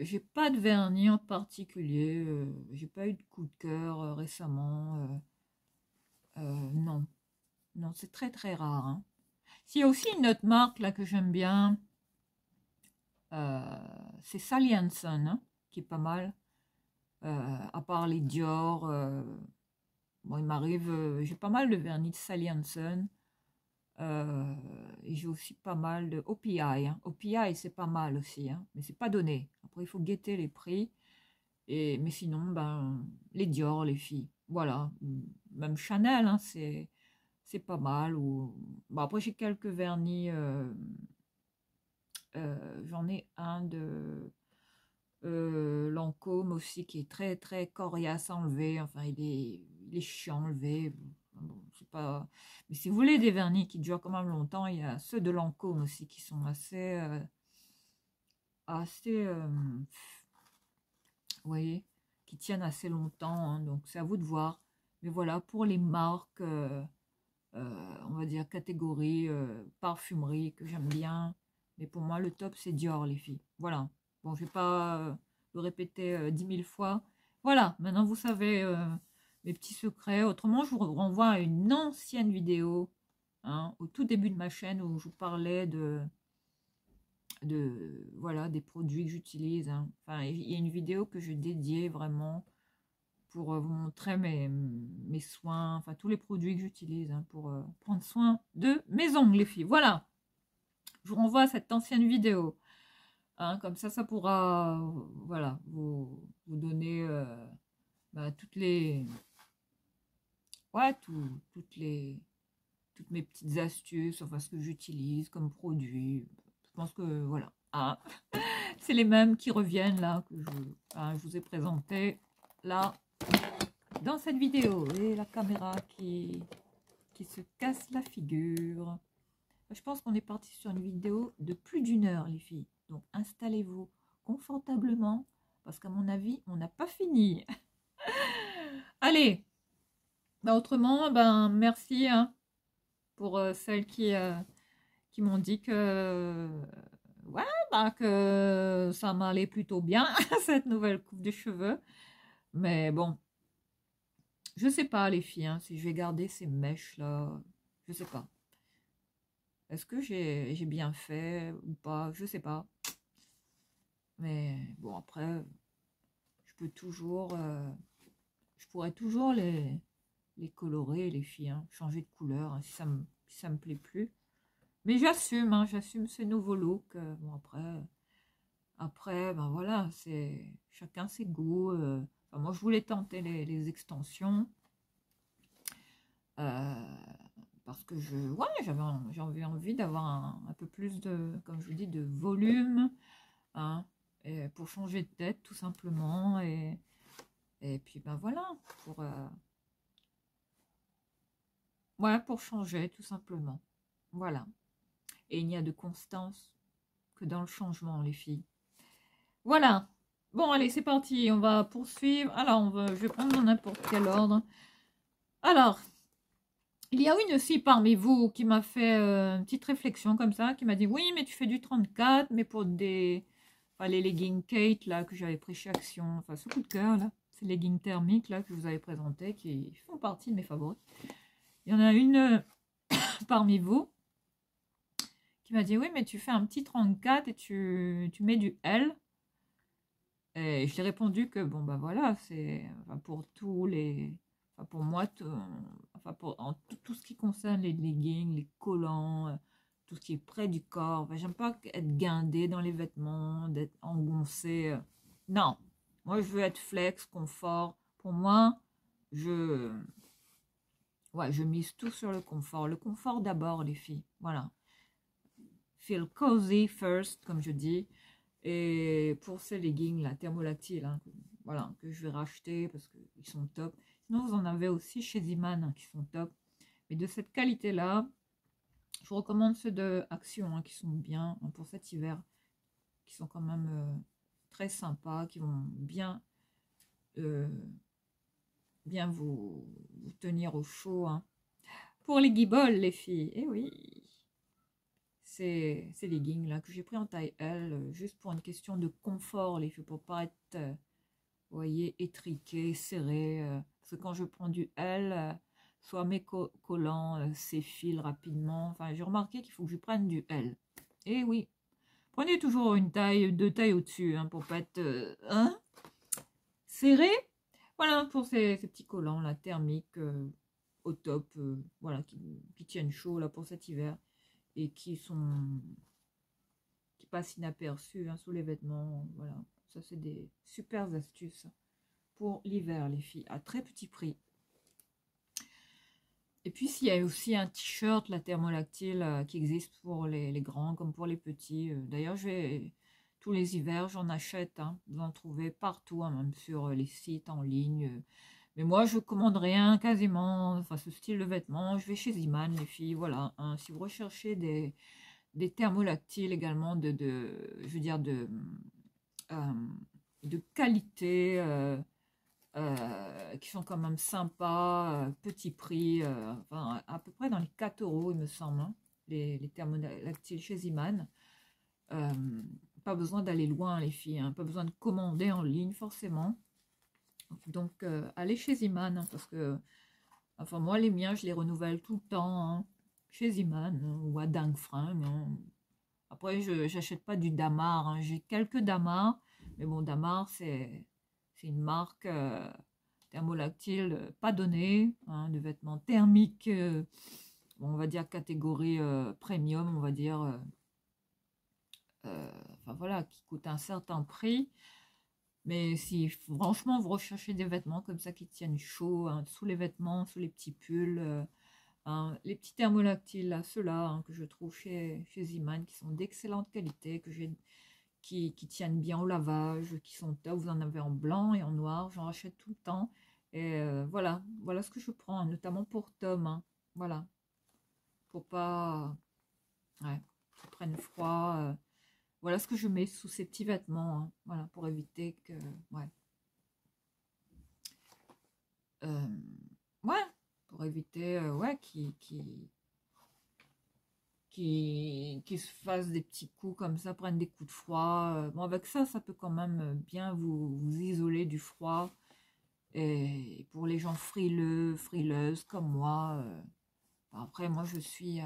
J'ai pas de vernis en particulier. J'ai pas eu de coup de cœur récemment. Non, non, c'est très rare, hein. S'il y a aussi une autre marque là que j'aime bien, c'est Sally Hansen, hein, qui est pas mal. À part les Dior, bon, il m'arrive, j'ai pas mal de vernis de Sally Hansen. Et j'ai aussi pas mal de OPI, hein. OPI, c'est pas mal aussi, hein, mais c'est pas donné. Après, il faut guetter les prix. Mais sinon, ben, les Dior, les filles. Voilà. Même Chanel, hein, c'est pas mal. Bon, après, j'ai quelques vernis. J'en ai un de Lancôme aussi qui est très coriace à enlever. Enfin, il est chiant à enlever. Bon, c'est pas... Mais si vous voulez des vernis qui durent quand même longtemps, il y a ceux de Lancôme aussi qui sont assez assez, vous voyez, qui tiennent assez longtemps, hein, donc c'est à vous de voir. Mais voilà, pour les marques, on va dire catégorie parfumerie que j'aime bien. Mais pour moi, le top, c'est Dior, les filles. Voilà. Bon, je vais pas le répéter 10 000 fois. Voilà, maintenant vous savez mes petits secrets. Autrement, je vous renvoie à une ancienne vidéo, hein, au tout début de ma chaîne où je vous parlais voilà, des produits que j'utilise. Hein. Enfin, il y a une vidéo que je dédiée vraiment pour vous montrer mes soins, enfin tous les produits que j'utilise hein, pour prendre soin de mes ongles, les filles. Voilà, je vous renvoie à cette ancienne vidéo. Hein, comme ça pourra voilà, vous donner toutes les... Ouais, toutes mes petites astuces, enfin ce que j'utilise comme produit. Je pense que voilà. Ah, c'est les mêmes qui reviennent là, que je vous ai présenté là dans cette vidéo. Et la caméra qui se casse la figure. Je pense qu'on est parti sur une vidéo de plus d'une heure, les filles. Donc, installez-vous confortablement, parce qu'à mon avis, on n'a pas fini. Allez, autrement, merci hein, pour celles qui m'ont dit que, ouais, que ça m'allait plutôt bien, cette nouvelle coupe de cheveux. Mais bon, je sais pas, les filles, hein, si je vais garder ces mèches-là, je sais pas. Est-ce que j'ai bien fait ou pas? Je sais pas. Mais bon, après, je peux toujours... je pourrais toujours les colorer, les filles. Hein, changer de couleur hein, si ça me plaît plus. Mais j'assume, hein, j'assume ce nouveau look. Bon, après, ben voilà, c'est chacun ses goûts. Enfin, moi, je voulais tenter les extensions. Parce que j'avais envie d'avoir un peu plus de, comme je vous dis, de volume, hein, et pour changer de tête tout simplement, et puis ben voilà, pour changer tout simplement, voilà. Et il n'y a de constance que dans le changement, les filles. Voilà. Bon, allez, c'est parti, on va poursuivre. Alors, je vais prendre dans n'importe quel ordre. Alors, il y a une aussi parmi vous qui m'a fait une petite réflexion comme ça, qui m'a dit, oui, mais tu fais du 34, mais pour les leggings Kate, là, que j'avais pris chez Action, enfin, ce coup de cœur, là, ces leggings thermiques, là, que je vous avais présentés, qui font partie de mes favoris. Il y en a une parmi vous qui m'a dit, oui, mais tu fais un petit 34 et tu mets du L. Et je lui ai répondu que, bon, ben voilà, c'est pour tous les... pour moi, tout ce qui concerne les leggings, les collants, tout ce qui est près du corps. Enfin, j'aime pas être guindé dans les vêtements, d'être engoncé. Non, moi je veux être flex, confort. Pour moi, je mise tout sur le confort. Le confort d'abord, les filles. Voilà. Feel cozy first, comme je dis. Et pour ces leggings, la thermolactyle, hein, voilà, que je vais racheter parce qu'ils sont top. Sinon, vous en avez aussi chez Ziman hein, qui sont top. Mais de cette qualité-là, je vous recommande ceux de Action hein, qui sont bien hein, pour cet hiver, qui sont quand même très sympas, qui vont bien, bien vous tenir au chaud. Hein. Pour les guibolles, les filles, eh oui, ces leggings là que j'ai pris en taille L, juste pour une question de confort, les filles, pour pas être, vous voyez, étriqué, serré. Parce que quand je prends du L, soit mes collants s'effilent rapidement. Enfin, j'ai remarqué qu'il faut que je prenne du L. Et oui, prenez toujours une taille, 2 tailles au-dessus, hein, pour pas être serré. Voilà, pour ces petits collants là, thermiques, au top, voilà, qui tiennent chaud là pour cet hiver. Et qui passent inaperçus hein, sous les vêtements. Voilà, ça c'est des super astuces pour l'hiver, les filles, à très petit prix. Et puis s'il y a aussi un t-shirt, la thermolactyle, qui existe pour les grands comme pour les petits. D'ailleurs, tous les hivers, j'en achète. Hein, vous en trouvez partout, hein, même sur les sites en ligne. Mais moi, je commande rien quasiment. Enfin, ce style de vêtements, je vais chez Ziman, les filles. Voilà. Hein, si vous recherchez des des thermolactyles également je veux dire, de qualité, qui sont quand même sympas, petit prix, enfin, à peu près dans les 4 euros, il me semble, hein, les thermolactyles chez Iman. Euh, Pas besoin d'aller loin, les filles, hein, pas besoin de commander en ligne, forcément. Donc, allez chez Iman, hein, parce que, enfin, moi, les miens, je les renouvelle tout le temps, hein, chez Iman, hein, ou à Dangfring, hein. Après, je n'achète pas du Damar, hein. J'ai quelques Damar, mais bon, Damar, c'est une marque thermolactyle pas donnée, hein, de vêtements thermiques, bon, on va dire catégorie premium, on va dire, enfin voilà, qui coûte un certain prix. Mais si franchement vous recherchez des vêtements comme ça qui tiennent chaud, hein, sous les vêtements, sous les petits pulls, hein, les petits thermolactyles, là, ceux-là, hein, que je trouve chez Iman, qui sont d'excellente qualité, qui tiennent bien au lavage, qui sont top. Vous en avez en blanc et en noir, j'en rachète tout le temps. Et voilà ce que je prends, hein, notamment pour Tom, hein, voilà, pour pas, ouais, qu'ils prennent froid. Voilà ce que je mets sous ces petits vêtements, hein, voilà, pour éviter que, ouais, euh, ouais, pour éviter, ouais, qui se fassent des petits coups comme ça, prennent des coups de froid. Bon, avec ça, ça peut quand même bien vous isoler du froid. Et pour les gens frileux, frileuses comme moi, après, moi, je suis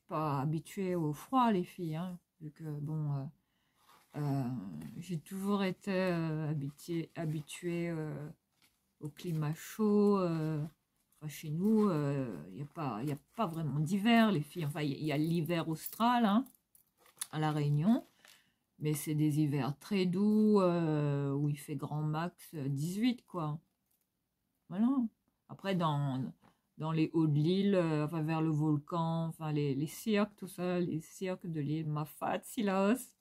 pas habituée au froid, les filles, hein, vu que, bon, j'ai toujours été habituée au climat chaud. Enfin, chez nous, il y a pas vraiment d'hiver, les filles. Enfin, il y a l'hiver austral, hein, à La Réunion, mais c'est des hivers très doux, où il fait grand max 18, quoi. Voilà. Après, dans les hauts de l'île, enfin, vers le volcan, enfin, les cirques, tout ça, les cirques de l'île, Mafat, Silaos,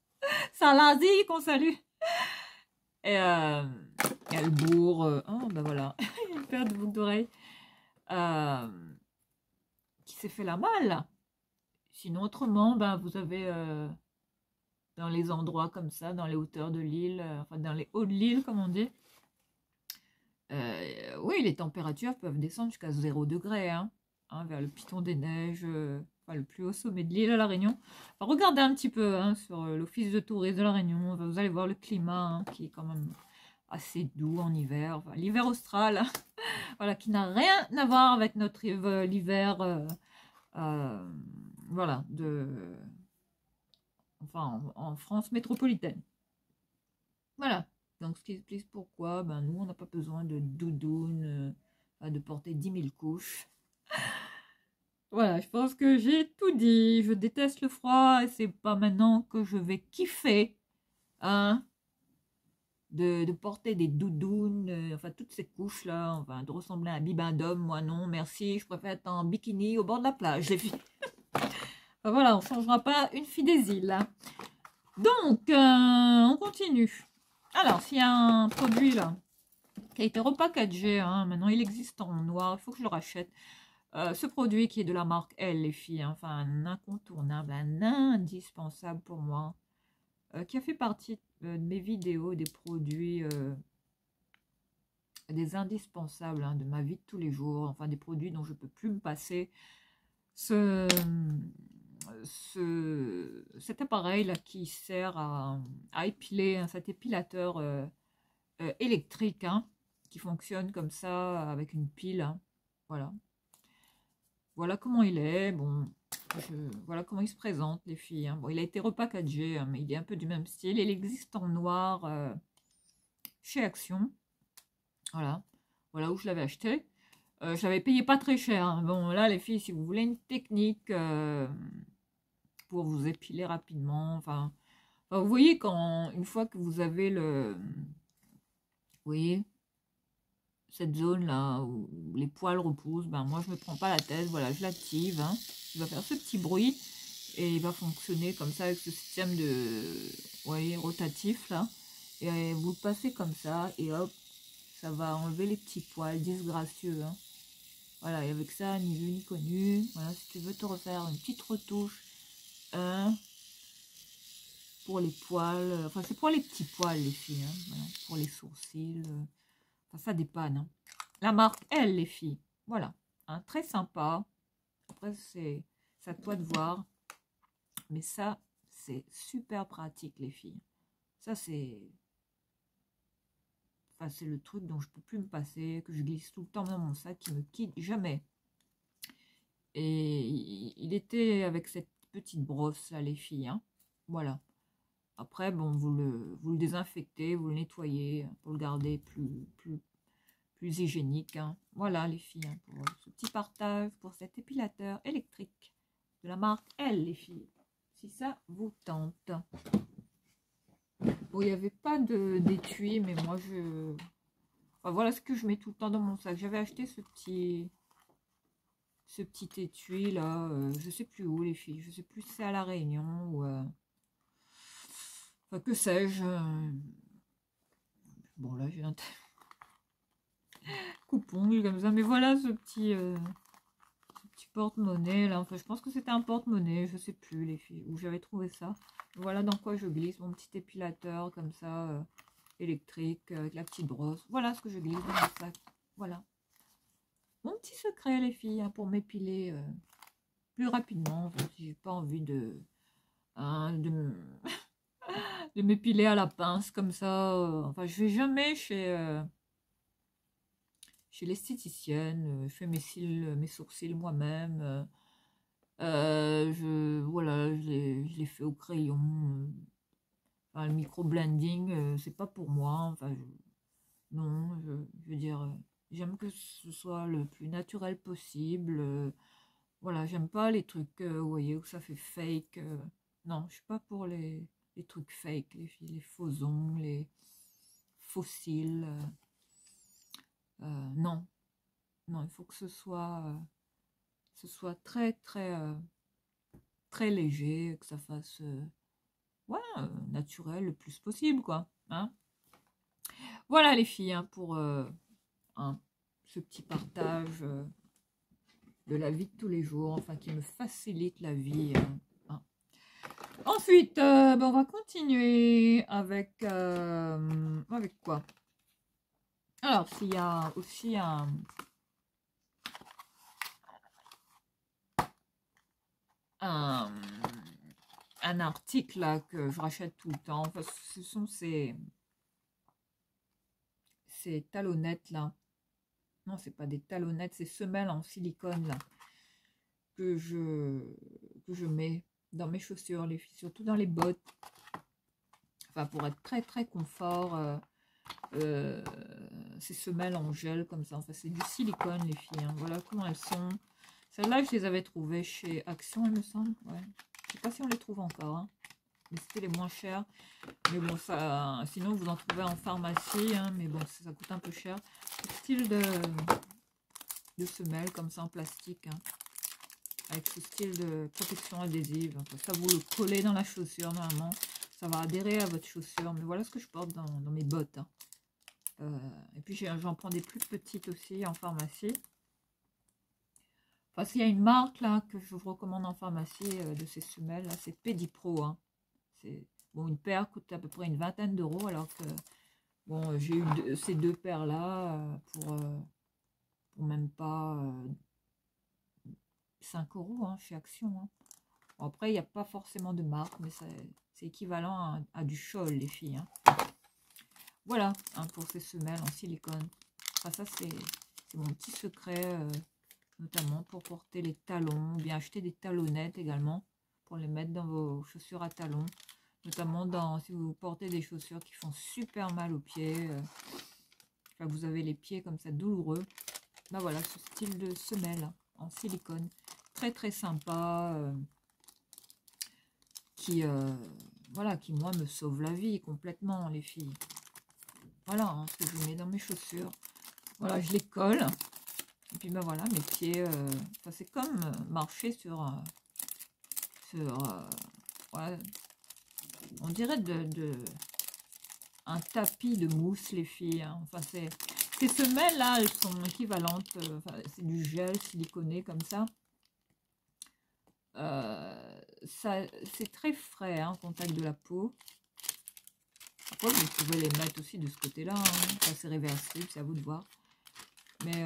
Salazie, qu'on salue. Et Elbourg, oh, ben voilà, une paire de boucles d'oreilles, euh, qui s'est fait la malle. Sinon, autrement, ben, vous avez dans les endroits comme ça, dans les hauteurs de l'île, enfin dans les hauts de l'île, comme on dit, oui, les températures peuvent descendre jusqu'à 0 degré, hein, vers le piton des neiges, enfin, le plus haut sommet de l'île à La Réunion. Enfin, regardez un petit peu, hein, sur l'office de tourisme de La Réunion, vous allez voir le climat, hein, qui est quand même assez doux en hiver, enfin, l'hiver austral, hein, voilà, qui n'a rien à voir avec notre l'hiver, voilà, enfin, en France métropolitaine. Voilà. Donc, ce qui explique pourquoi ben, nous, on n'a pas besoin de doudoune, de porter 10 000 couches. Voilà, je pense que j'ai tout dit. Je déteste le froid et c'est pas maintenant que je vais kiffer, hein, de porter des doudounes, enfin, toutes ces couches-là, enfin, de ressembler à un bibendum. Moi, non, merci. Je préfère être en bikini au bord de la plage, les filles. Enfin, voilà, on ne changera pas une fille des îles, hein. Donc, on continue. Alors, s'il y a un produit là qui a été repackagé, hein, maintenant il existe en noir, il faut que je le rachète. Ce produit qui est de la marque Elle, les filles, hein, enfin un incontournable, un indispensable pour moi, qui a fait partie de mes vidéos, des produits, des indispensables, hein, de ma vie de tous les jours, enfin des produits dont je ne peux plus me passer. Cet appareil là qui sert à épiler, hein, cet épilateur électrique, hein, qui fonctionne comme ça avec une pile, hein. Voilà comment il est. Bon, voilà comment il se présente, les filles, hein. Bon, il a été repackagé, hein, mais il est un peu du même style. Il existe en noir chez Action, voilà où je l'avais acheté. Je l'avais payé pas très cher, hein. Bon, là, les filles, si vous voulez une technique pour vous épiler rapidement, enfin, vous voyez, une fois que vous avez vous voyez, cette zone là où les poils repoussent, ben moi je me prends pas la tête, voilà, je l'active, hein. Il va faire ce petit bruit et il va fonctionner comme ça avec ce système de, vous voyez, rotatif là, et vous le passez comme ça et hop, ça va enlever les petits poils disgracieux, hein. Voilà, et avec ça, ni vu ni connu. Voilà, si tu veux te refaire une petite retouche, hein, pour les poils, enfin c'est pour les petits poils les filles, hein, voilà, pour les sourcils, enfin ça dépanne. Hein. La marque, elle, les filles, voilà, hein, très sympa. Après, c'est à toi de voir, mais ça, c'est super pratique, les filles. Ça, c'est... Enfin, c'est le truc dont je peux plus me passer, que je glisse tout le temps dans mon sac, qui me quitte jamais. Et il était avec cette petite brosse là, les filles. Hein. Voilà. Après, bon, vous le désinfectez, vous le nettoyez pour le garder plus hygiénique. Hein. Voilà, les filles, hein, pour ce petit partage, pour cet épilateur électrique de la marque L, les filles. Si ça vous tente. Bon, il n'y avait pas d'étui, mais moi, enfin, voilà ce que je mets tout le temps dans mon sac. J'avais acheté ce petit étui là, je sais plus où les filles, je sais plus si c'est à La Réunion ou enfin que sais-je. Bon là j'ai un coupe-ongle comme ça, mais voilà ce petit porte-monnaie là, enfin je pense que c'était un porte-monnaie, je sais plus les filles, où j'avais trouvé ça. Voilà dans quoi je glisse mon petit épilateur comme ça, électrique, avec la petite brosse. Voilà ce que je glisse dans mon sac, voilà. Mon petit secret les filles, hein, pour m'épiler plus rapidement, enfin, si j'ai pas envie hein, de m'épiler à la pince comme ça. Enfin, je vais jamais chez l'esthéticienne. Je fais mes sourcils moi-même. Voilà, je les fais au crayon. Enfin, le micro-blending, c'est pas pour moi. Enfin, non, je veux dire, j'aime que ce soit le plus naturel possible. Voilà, j'aime pas les trucs, vous voyez, où ça fait fake. Non, je suis pas pour les trucs fake, les faux ongles, les fossiles. Non, non, il faut que ce soit très, très, très léger, que ça fasse ouais, naturel le plus possible, quoi. Hein. Voilà les filles, hein, pour hein, ce petit partage de la vie de tous les jours, enfin qui me facilite la vie. Hein. Ensuite, ben, on va continuer avec quoi? Alors, s'il y a aussi un article là, que je rachète tout le temps, enfin, ce sont ces talonnettes là. Non, c'est pas des talonnettes, c'est semelles en silicone là que je mets dans mes chaussures, les filles, surtout dans les bottes. Enfin, pour être très très confort. Ces semelles en gel comme ça. Enfin, c'est du silicone, les filles. Hein. Voilà comment elles sont. Celles-là, je les avais trouvées chez Action, il me semble. Ouais. Je sais pas si on les trouve encore. Hein. Mais c'était les moins chers. Mais bon, ça, sinon, vous en trouvez en pharmacie. Hein. Mais bon, ça coûte un peu cher. Ce style de semelles comme ça en plastique. Hein. Avec ce style de protection adhésive. Enfin, ça, vous le collez dans la chaussure, normalement. Ça va adhérer à votre chaussure. Mais voilà ce que je porte dans mes bottes. Hein. Et puis j'en prends des plus petites aussi en pharmacie. Enfin, s'il y a une marque là que je vous recommande en pharmacie de ces semelles, là, c'est Pedipro. Hein. Bon, une paire coûte à peu près une vingtaine d'euros, alors que bon, j'ai eu ces deux paires là pour même pas 5 euros hein, chez Action. Hein. Bon, après, il n'y a pas forcément de marque, mais c'est équivalent à du Scholl, les filles. Hein. Voilà, hein, pour ces semelles en silicone. Enfin, ça, c'est mon petit secret, notamment pour porter les talons, ou bien acheter des talonnettes également, pour les mettre dans vos chaussures à talons. Notamment si vous portez des chaussures qui font super mal aux pieds, enfin, vous avez les pieds comme ça douloureux. Ben voilà, ce style de semelle hein, en silicone. Très très sympa, voilà, qui moi me sauve la vie complètement, les filles. Voilà hein, ce que je mets dans mes chaussures. Voilà, je les colle. Et puis ben voilà, mes pieds, c'est comme marcher sur ouais, on dirait un tapis de mousse, les filles. Hein. Enfin, Ces semelles-là, elles sont équivalentes, enfin, c'est du gel siliconé comme ça. C'est très frais en contact de la peau. Après, vous pouvez les mettre aussi de ce côté-là. Hein. Ça, c'est réversible, c'est à vous de voir. Mais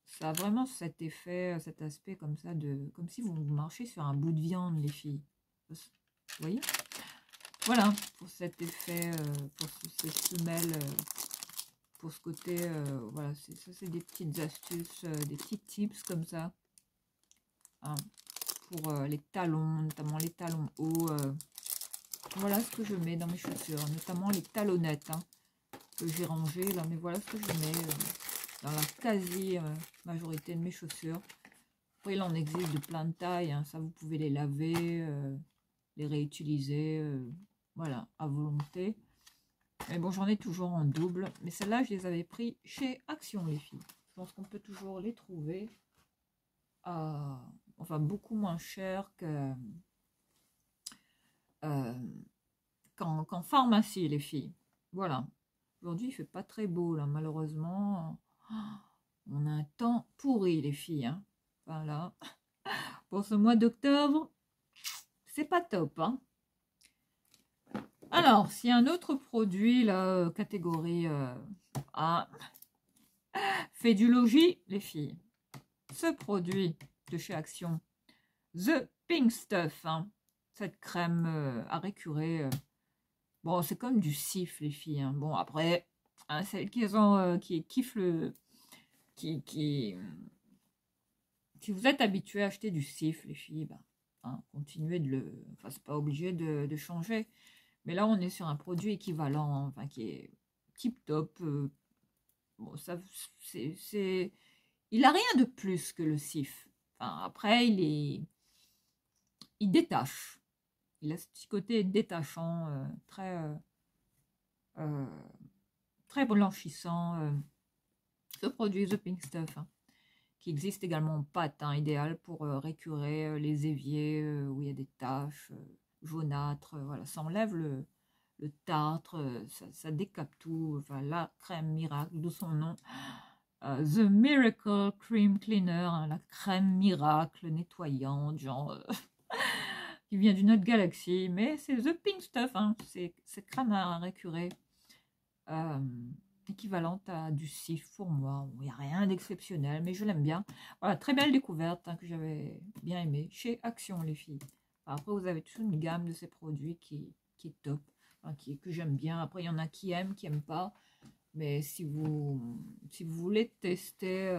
ça a vraiment cet effet, cet aspect comme ça, comme si vous marchez sur un bout de viande, les filles. Vous voyez? Voilà, pour cet effet, pour ces semelles, pour ce côté, voilà, ça c'est des petites astuces, des petits tips comme ça. Hein, pour les talons, notamment les talons hauts. Voilà ce que je mets dans mes chaussures, notamment les talonnettes hein, que j'ai rangées là. Mais voilà ce que je mets dans la quasi-majorité de mes chaussures. Après, il en existe de plein de tailles. Hein, ça, vous pouvez les laver, les réutiliser. Voilà, à volonté. Mais bon, j'en ai toujours en double. Mais celles-là, je les avais pris chez Action, les filles. Je pense qu'on peut toujours les trouver enfin beaucoup moins cher qu'en pharmacie, les filles. Voilà. Aujourd'hui, il fait pas très beau, là, malheureusement. On a un temps pourri, les filles. Hein. Voilà. Pour ce mois d'octobre, c'est pas top. Hein. Alors, s'il y a un autre produit, là, catégorie A, fait du logis, les filles. Ce produit de chez Action, The Pink Stuff, hein, cette crème à récurer. Bon, c'est comme du cif, les filles. Hein. Bon, après, hein, celles qui kiffent si vous êtes habitué à acheter du cif, les filles, bah, hein, continuez de le... Enfin, c'est pas obligé de changer. Mais là, on est sur un produit équivalent, hein, enfin, qui est tip-top. Bon, ça, il a rien de plus que le cif. Enfin, après, il détache. Il a ce petit côté détachant, très blanchissant. Ce produit The Pink Stuff, hein, qui existe également en pâte, hein, idéal pour récurer les éviers où il y a des taches jaunâtres. Voilà, ça enlève le tartre, ça décape tout. Enfin, la crème miracle, d'où son nom. The Miracle Cream Cleaner, hein, la crème miracle nettoyante, genre qui vient d'une autre galaxie, mais c'est The Pink Stuff, hein, c'est crème à récurer, équivalente à du cif pour moi. Il n'y a rien d'exceptionnel, mais je l'aime bien. Voilà, très belle découverte hein, que j'avais bien aimé chez Action, les filles. Après, vous avez toute une gamme de ces produits qui est top, hein, que j'aime bien. Après, il y en a qui n'aiment pas. Mais si vous voulez tester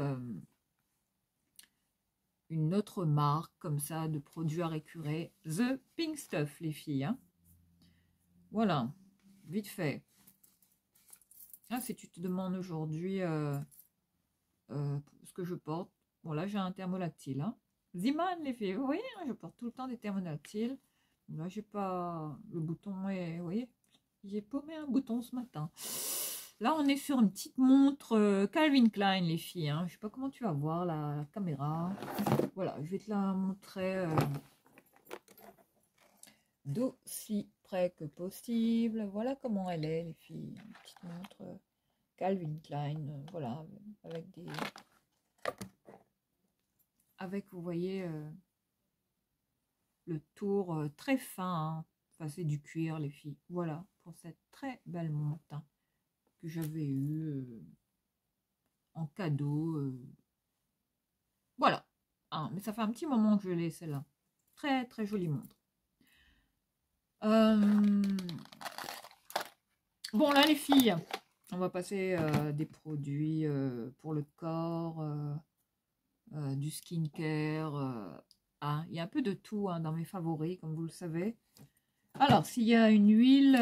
une autre marque comme ça de produits à récurer, The Pink Stuff, les filles. Hein. Voilà, vite fait. Ah, si tu te demandes aujourd'hui ce que je porte, bon là j'ai un thermolactyle. Hein. Ziman, les filles, vous voyez, hein, je porte tout le temps des thermolactyles. Là j'ai pas le bouton, et vous voyez, j'ai paumé un bouton ce matin. Là, on est sur une petite montre Calvin Klein, les filles. Hein. Je ne sais pas comment tu vas voir la caméra. Voilà, je vais te la montrer d'aussi près que possible. Voilà comment elle est, les filles. Une petite montre Calvin Klein. Voilà, avec vous voyez, le tour très fin. Hein. Enfin, c'est du cuir, les filles. Voilà, pour cette très belle montre. Hein, que j'avais eu en cadeau. Voilà. Ah, mais ça fait un petit moment que je l'ai, celle-là. Très, très jolie montre. Bon, là, les filles, on va passer des produits pour le corps, du skincare. Il y a un peu de tout hein, dans mes favoris, comme vous le savez. Alors, s'il y a une huile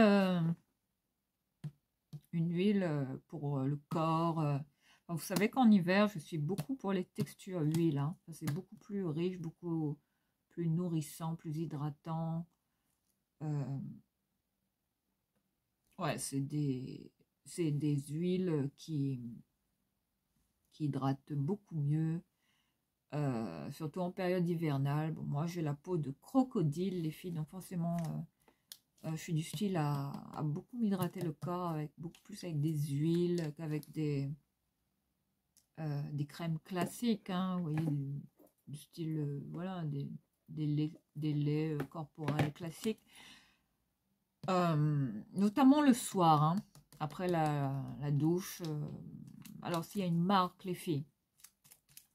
pour le corps. Vous savez qu'en hiver, je suis beaucoup pour les textures huile. Hein. C'est beaucoup plus riche, beaucoup plus nourrissant, plus hydratant. Ouais, c'est des huiles qui hydratent beaucoup mieux. Surtout en période hivernale. Bon, moi, j'ai la peau de crocodile, les filles, donc forcément, Je suis du style à beaucoup m'hydrater le corps, avec beaucoup plus avec des huiles qu'avec des crèmes classiques, hein, vous voyez, du style, voilà, des laits corporels classiques. Notamment le soir, hein, après la douche. Alors, s'il y a une marque, les filles,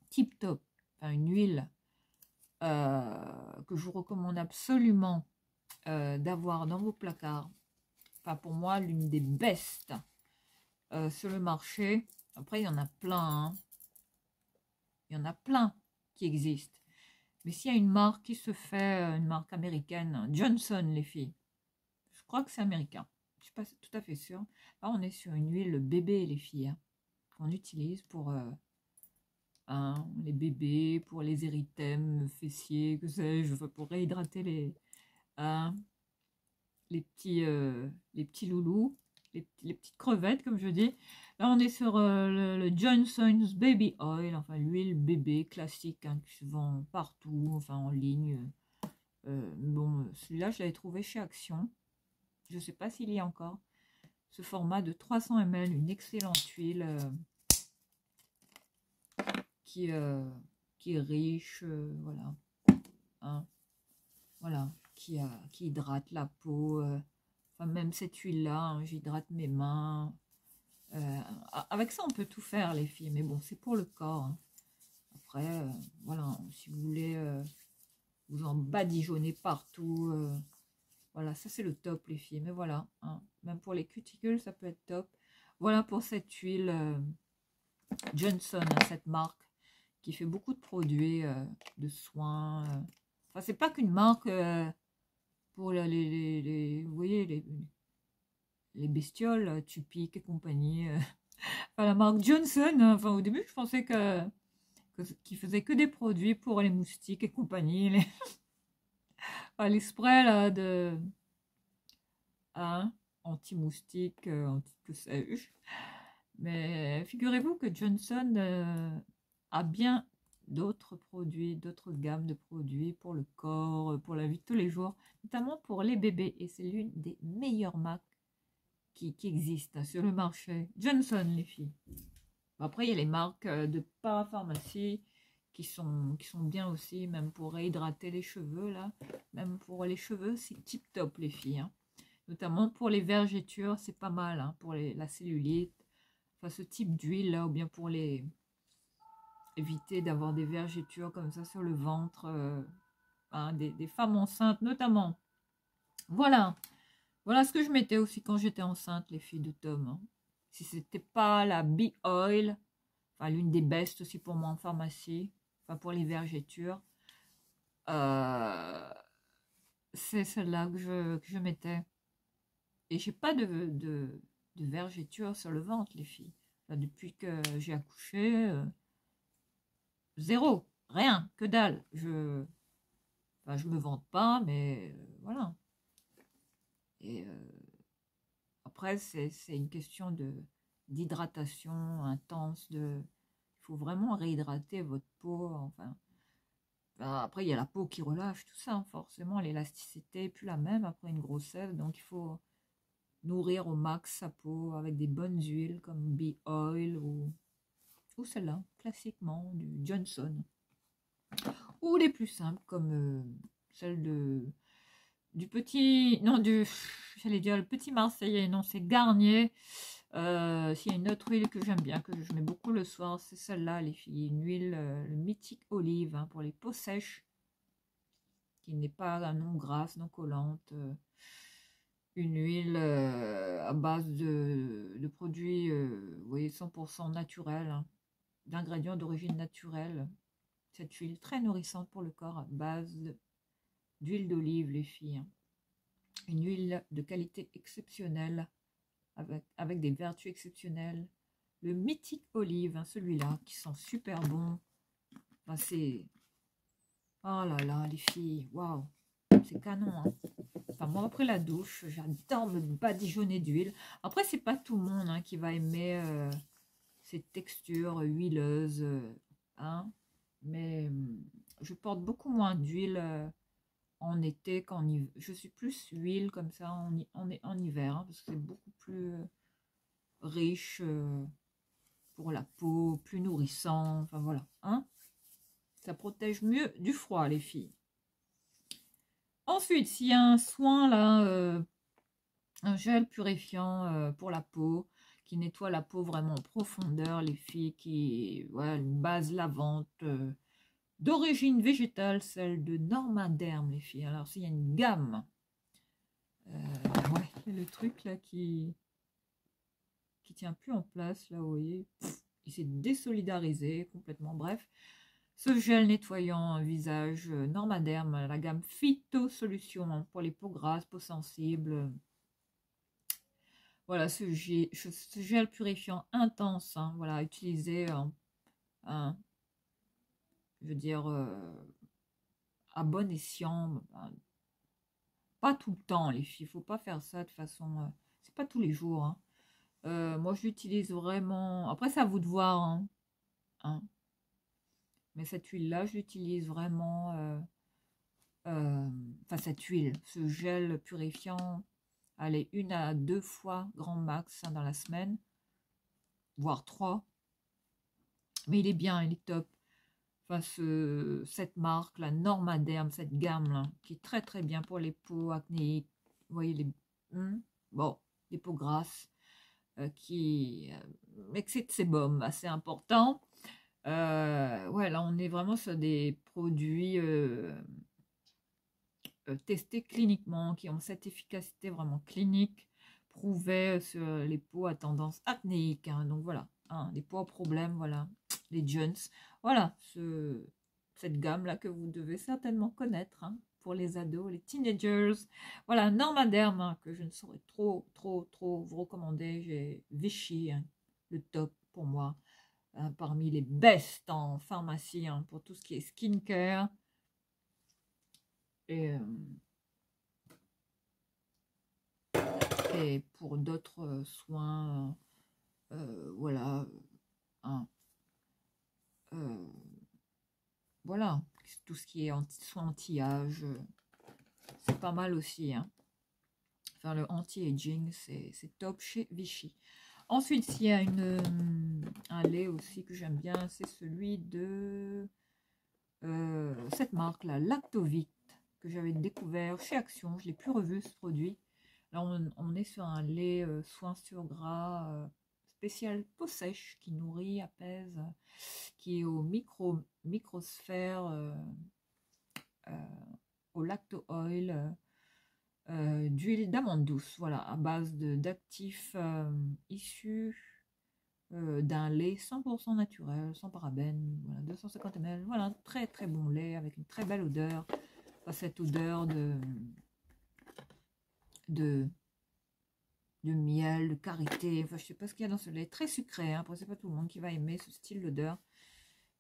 Tip Top, enfin, une huile que je vous recommande absolument d'avoir dans vos placards. Enfin, pour moi, l'une des best sur le marché. Après, il y en a plein. Hein. Il y en a plein qui existent. Mais s'il y a une marque qui se fait, une marque américaine, Johnson, les filles. Je crois que c'est américain. Je ne suis pas tout à fait sûre. Là, on est sur une huile bébé, les filles. Hein, qu'on utilise pour hein, les bébés, pour les érythèmes fessiers, que sais-je, pour réhydrater hein, les petits loulous, les petites crevettes, comme je dis. Là, on est sur le Johnson's Baby Oil, enfin l'huile bébé classique hein, qui se vend partout, enfin en ligne. Bon, celui-là, je l'avais trouvé chez Action. Je ne sais pas s'il y a encore. Ce format de 300 ml, une excellente huile qui est riche, voilà. Hein, voilà, qui hydrate la peau. Enfin, même cette huile-là, hein, j'hydrate mes mains. Avec ça, on peut tout faire, les filles. Mais bon, c'est pour le corps. Hein. Après, voilà, si vous voulez vous en badigeonner partout, voilà, ça c'est le top, les filles. Mais voilà, hein, même pour les cuticules, ça peut être top. Voilà pour cette huile Johnson, hein, cette marque qui fait beaucoup de produits de soins. Enfin, c'est pas qu'une marque pour vous voyez, les bestioles, Tupic et compagnie. Enfin, la marque Johnson, enfin, au début, je pensais qu'ils faisaient que des produits pour les moustiques et compagnie. Enfin, les sprays là, hein, anti-moustique, que sais-je. Mais figurez-vous que Johnson a bien d'autres produits, d'autres gammes de produits pour le corps, pour la vie de tous les jours, notamment pour les bébés. Et c'est l'une des meilleures marques qui existent sur le marché. Johnson, les filles. Après, il y a les marques de parapharmacie qui sont bien aussi, même pour réhydrater les cheveux, là. Même pour les cheveux, c'est tip top, les filles. Hein. Notamment pour les vergetures, c'est pas mal, hein, pour la cellulite. Enfin, ce type d'huile, là, ou bien pour éviter d'avoir des vergetures comme ça sur le ventre, hein, des femmes enceintes, notamment. Voilà. Voilà ce que je mettais aussi quand j'étais enceinte, les filles de Tom. Hein. Si c'était pas la Bee Oil, enfin, l'une des bestes aussi pour moi en pharmacie, enfin pour les vergetures, c'est celle-là que je mettais. Et j'ai pas de vergetures sur le ventre, les filles. Enfin, depuis que j'ai accouché, zéro, rien, que dalle. Enfin, je me vante pas, mais voilà. Et après, c'est une question d'hydratation intense. Il faut vraiment réhydrater votre peau. Enfin, après, il y a la peau qui relâche, tout ça. Hein, forcément, l'élasticité n'est plus la même après une grossesse. Donc, il faut nourrir au max sa peau avec des bonnes huiles comme Bee Oil ou celle-là, classiquement, du Johnson. Ou les plus simples comme celle du petit, non, j'allais dire le petit Marseillais, non, c'est Garnier. S'il y a une autre huile que j'aime bien, que je mets beaucoup le soir, c'est celle-là, les filles. Une huile, le mythique olive, hein, pour les peaux sèches, qui n'est pas non grasse, non collante. Une huile à base de produits, vous voyez, 100% naturels, hein, d'ingrédients d'origine naturelle. Cette huile très nourrissante pour le corps à base d'huile d'olive, les filles. Hein. Une huile de qualité exceptionnelle, avec des vertus exceptionnelles. Le mythique olive, hein, celui-là, qui sent super bon. Enfin, c'est... Oh là là, les filles, waouh, c'est canon. Hein. Enfin, moi, après la douche, j'adore me badigeonner d'huile. Après, c'est pas tout le monde hein, qui va aimer cette texture huileuse. Hein. Mais je porte beaucoup moins d'huile en été qu'en hiver. Je suis plus huile comme ça en hiver, hein, parce que c'est beaucoup plus riche pour la peau, plus nourrissant, enfin voilà. Hein, ça protège mieux du froid, les filles. Ensuite, s'il y a un soin là, un gel purifiant pour la peau, qui nettoie la peau vraiment en profondeur, les filles, qui, voilà, une base lavante d'origine végétale, celle de Normaderm, les filles. Alors, s'il y a une gamme, ouais, le truc là qui tient plus en place, là, vous voyez, il s'est désolidarisé complètement. Bref, ce gel nettoyant visage Normaderm, la gamme Phyto Solutions, hein, pour les peaux grasses, peaux sensibles. Voilà, ce gel purifiant intense, hein, voilà, utilisé, je veux dire, à bon escient, pas tout le temps, les filles, il faut pas faire ça de façon, c'est pas tous les jours, hein. Moi, je l'utilise vraiment, après, c'est à vous de voir, hein, hein. Mais cette huile-là, je l'utilise vraiment, enfin, cette huile, ce gel purifiant, allez, 1 à 2 fois grand max, hein, dans la semaine, voire 3. Mais il est bien, il est top. Enfin, cette marque, la Normaderm, cette gamme là, qui est très très bien pour les peaux acnéiques. Vous voyez les, bon, les peaux grasses, qui excès de sébum, assez important. Ouais, là on est vraiment sur des produits testés cliniquement, qui ont cette efficacité vraiment clinique, prouvée sur les peaux à tendance acnéique, hein. Donc voilà, hein, les peaux à problème, voilà, les Jones. Voilà, cette gamme-là que vous devez certainement connaître, hein, pour les ados, les teenagers. Voilà, Normaderm, hein, que je ne saurais trop vous recommander. J'ai Vichy, hein, le top pour moi, hein, parmi les best en pharmacie, hein, pour tout ce qui est skincare. Et pour d'autres soins, voilà, hein, voilà, tout ce qui est soins anti-âge, c'est pas mal aussi, hein. Enfin, le anti-aging, c'est top chez Vichy. Ensuite, s'il y a un lait aussi que j'aime bien, c'est celui de cette marque-là, Lactovit, que j'avais découvert chez Action. Je ne l'ai plus revu, ce produit. Là, on est sur un lait soin sur gras spécial peau sèche qui nourrit, apaise, qui est au microsphère, au lacto-oil, d'huile d'amande douce, voilà, à base d'actifs issus d'un lait 100% naturel, sans parabènes, voilà, 250 ml, voilà, un très très bon lait avec une très belle odeur, enfin, cette odeur de miel, de karité, enfin je sais pas ce qu'il y a dans ce lait, très sucré, hein. Après c'est pas tout le monde qui va aimer ce style d'odeur,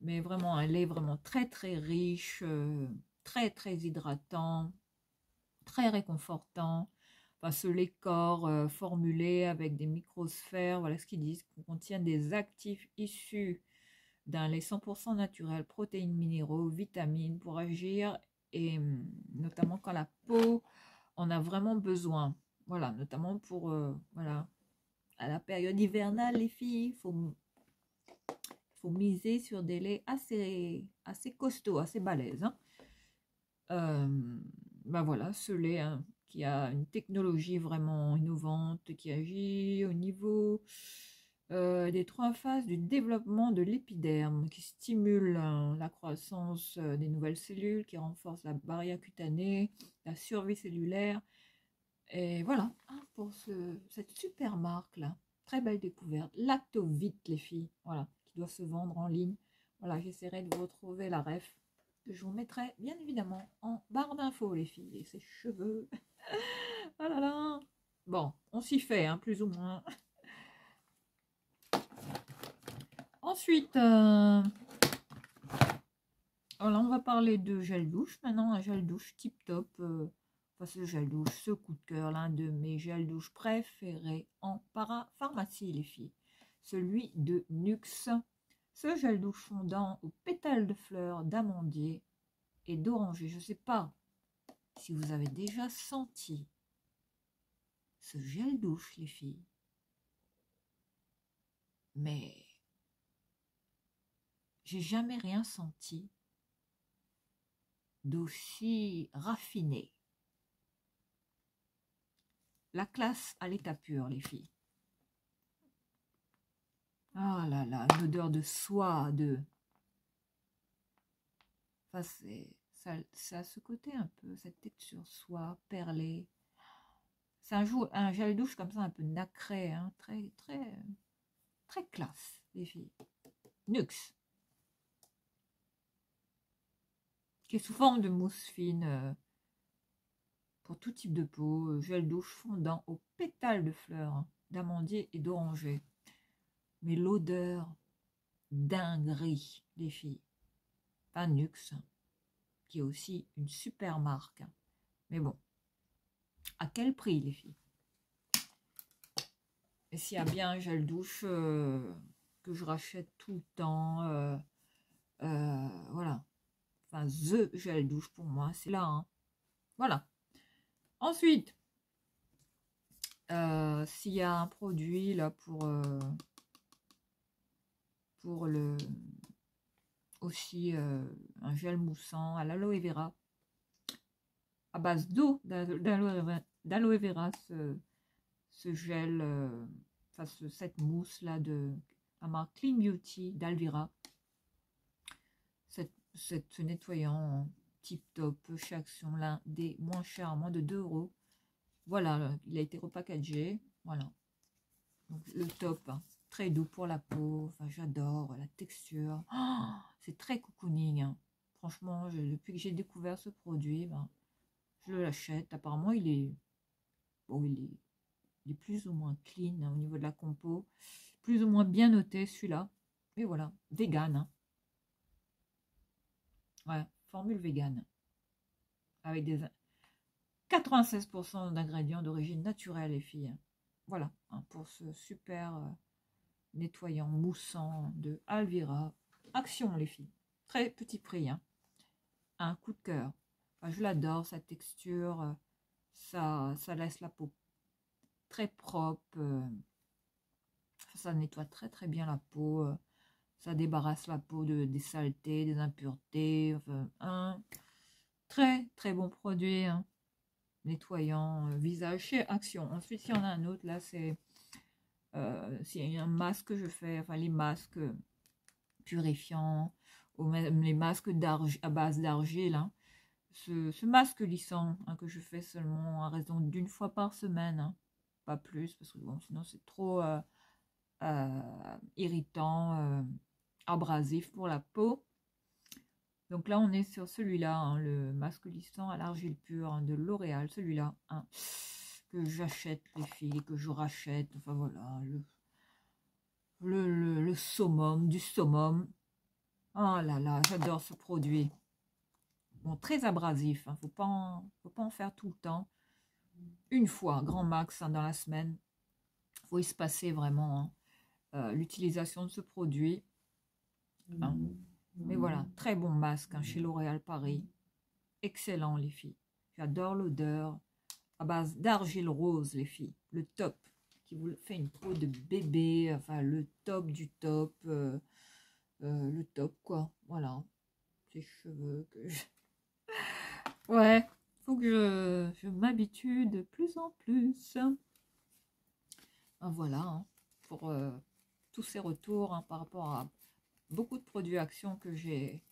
mais vraiment un lait vraiment très très riche, très très hydratant, très réconfortant. Enfin, ce lait corps formulé avec des microsphères, voilà ce qu'ils disent, qui contient des actifs issus d'un lait 100% naturel, protéines, minéraux, vitamines pour agir, et notamment quand la peau en a vraiment besoin. Voilà, notamment pour, voilà, à la période hivernale, les filles, faut miser sur des laits assez costauds, assez balèzes, hein. Ben voilà, ce lait, hein, qui a une technologie vraiment innovante, qui agit au niveau des 3 phases du développement de l'épiderme, qui stimule, hein, la croissance des nouvelles cellules, qui renforce la barrière cutanée, la survie cellulaire. Et voilà, hein, pour cette super marque là, très belle découverte, Lactovit, les filles, voilà, qui doit se vendre en ligne. Voilà, j'essaierai de vous retrouver la ref, que je vous mettrai bien évidemment en barre d'infos, les filles, et ses cheveux. Oh là là. Bon, on s'y fait, hein, plus ou moins. Ensuite, voilà, on va parler de gel douche. Maintenant, un gel douche tip top. Enfin, ce gel douche, ce coup de cœur, l'un de mes gels douche préférés en parapharmacie, les filles. Celui de Nuxe. Ce gel douche fondant aux pétales de fleurs, d'amandier et d'oranger. Je sais pas si vous avez déjà senti ce gel douche, les filles, mais j'ai jamais rien senti d'aussi raffiné. La classe à l'état pur, les filles. Ah là là, une odeur de soie, de... Enfin, ça a ce côté un peu, cette texture soie, perlée. C'est un gel douche comme ça, un peu nacré, hein, très, très, très classe, les filles. Nuxe. Qui est sous forme de mousse fine pour tout type de peau. Gel douche fondant aux pétales de fleurs, hein, d'amandier et d'oranger. Mais l'odeur dinguerie, les filles. Pas Nuxe, qui est aussi une super marque. Mais bon, à quel prix, les filles? Et s'il y a bien un gel douche que je rachète tout le temps, voilà. Enfin, the gel douche pour moi, c'est là. Hein. Voilà. Ensuite, s'il y a un produit là pour le aussi un gel moussant à l'aloe vera à base d'eau d'aloe vera, ce gel, enfin cette mousse là de la marque Clean Beauty d'Alvira, ce nettoyant tip top chez Action, l'un des moins chers, à moins de 2 €. Voilà, il a été repackagé, voilà. Donc, le top, hein, très doux pour la peau, enfin j'adore la texture, oh, c'est très cocooning, hein. Franchement, depuis que j'ai découvert ce produit, ben, je l'achète. Apparemment, il est, bon, il est plus ou moins clean, hein, au niveau de la compo, plus ou moins bien noté celui-là. Et voilà, vegan, hein. Ouais, formule vegan, avec des 96% d'ingrédients d'origine naturelle, les filles. Voilà, hein, pour ce super nettoyant moussant de Alvira. Action, les filles. Très petit prix, hein. Un coup de cœur. Enfin, je l'adore, sa texture. Ça laisse la peau très propre. Ça nettoie très très bien la peau. Ça débarrasse la peau des saletés, des impuretés. Enfin, un très très bon produit, hein. Nettoyant visage chez Action. Ensuite, il y en a un autre, là, c'est s'il y a un masque que je fais, enfin les masques purifiants, ou même les masques à base d'argile, hein. Ce masque lissant, hein, que je fais seulement à raison d'une fois par semaine, hein. Pas plus, parce que bon, sinon c'est trop irritant, abrasif pour la peau. Donc là, on est sur celui-là, hein, le masque lissant à l'argile pure, hein, de L'Oréal, celui-là, hein, que j'achète, les filles, que je rachète. Enfin voilà, le summum, du summum. Oh là là, j'adore ce produit. Bon, très abrasif, hein, faut pas en faire tout le temps. Une fois, grand max, hein, dans la semaine. Faut y se passer vraiment, hein, l'utilisation de ce produit. Hein. Mais voilà, très bon masque, hein, chez L'Oréal Paris. Excellent, les filles. J'adore l'odeur. À base d'argile rose, les filles. Le top. Qui vous fait une peau de bébé. Enfin, le top du top. Le top, quoi. Voilà. Ces cheveux que je... Ouais, faut que je m'habitue de plus en plus. Voilà, hein, pour tous ces retours, hein, par rapport à beaucoup de produits Action que j'ai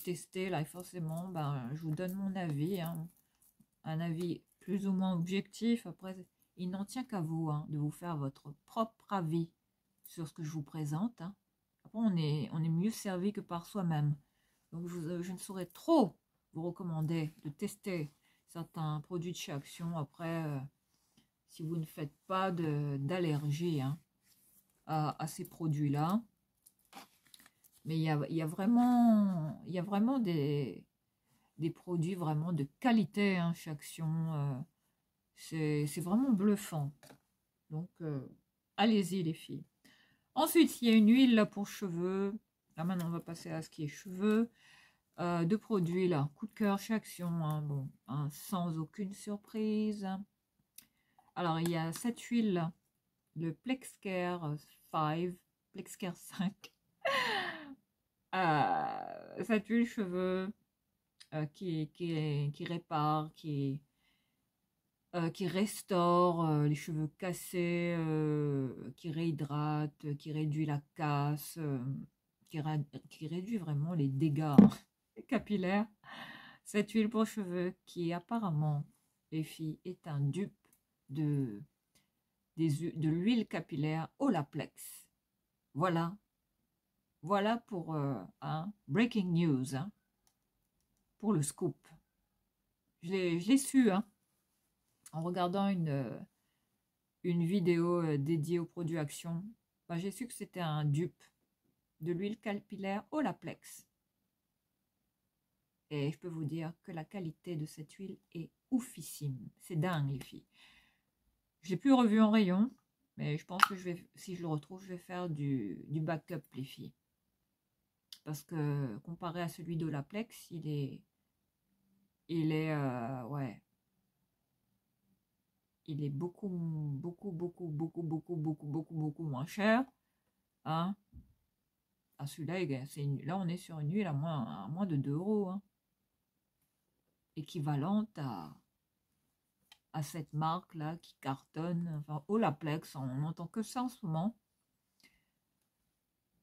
testé là, et forcément, ben, je vous donne mon avis, hein, un avis plus ou moins objectif. Après, il n'en tient qu'à vous, hein, de vous faire votre propre avis sur ce que je vous présente, hein. Après, on est mieux servi que par soi-même. Donc, je ne saurais trop vous recommander de tester certains produits de chez Action. Après, si vous ne faites pas d'allergie, hein, à ces produits-là. Mais il y a vraiment des produits vraiment de qualité, hein, chez Action. C'est vraiment bluffant. Donc, allez-y, les filles. Ensuite, il y a une huile là pour cheveux. Là, maintenant, on va passer à ce qui est cheveux. Deux produits là, coup de cœur chez Action, hein, bon, hein, sans aucune surprise. Alors, il y a cette huile, le Plexcare 5, Plexcare 5. Cette huile cheveux qui répare, qui restaure les cheveux cassés, qui réhydrate, qui réduit la casse, qui réduit vraiment les dégâts capillaires. Cette huile pour cheveux qui apparemment, les filles, est un dupe de, de l'huile capillaire Olaplex. Voilà. Voilà pour un breaking news, hein, pour le scoop. Je l'ai su, hein, en regardant une vidéo dédiée aux produits Action. Ben, j'ai su que c'était un dupe de l'huile capillaire Olaplex. Et je peux vous dire que la qualité de cette huile est oufissime. C'est dingue, les filles. Je l'ai plus revu en rayon, mais je pense que si je le retrouve, je vais faire du backup, les filles. Parce que comparé à celui d'Olaplex, il est ouais, il est beaucoup moins cher, hein. Ah, celui-là, là on est sur une huile à moins de 2 €, hein, équivalente à cette marque là qui cartonne, enfin Olaplex, on n'entend que ça en ce moment.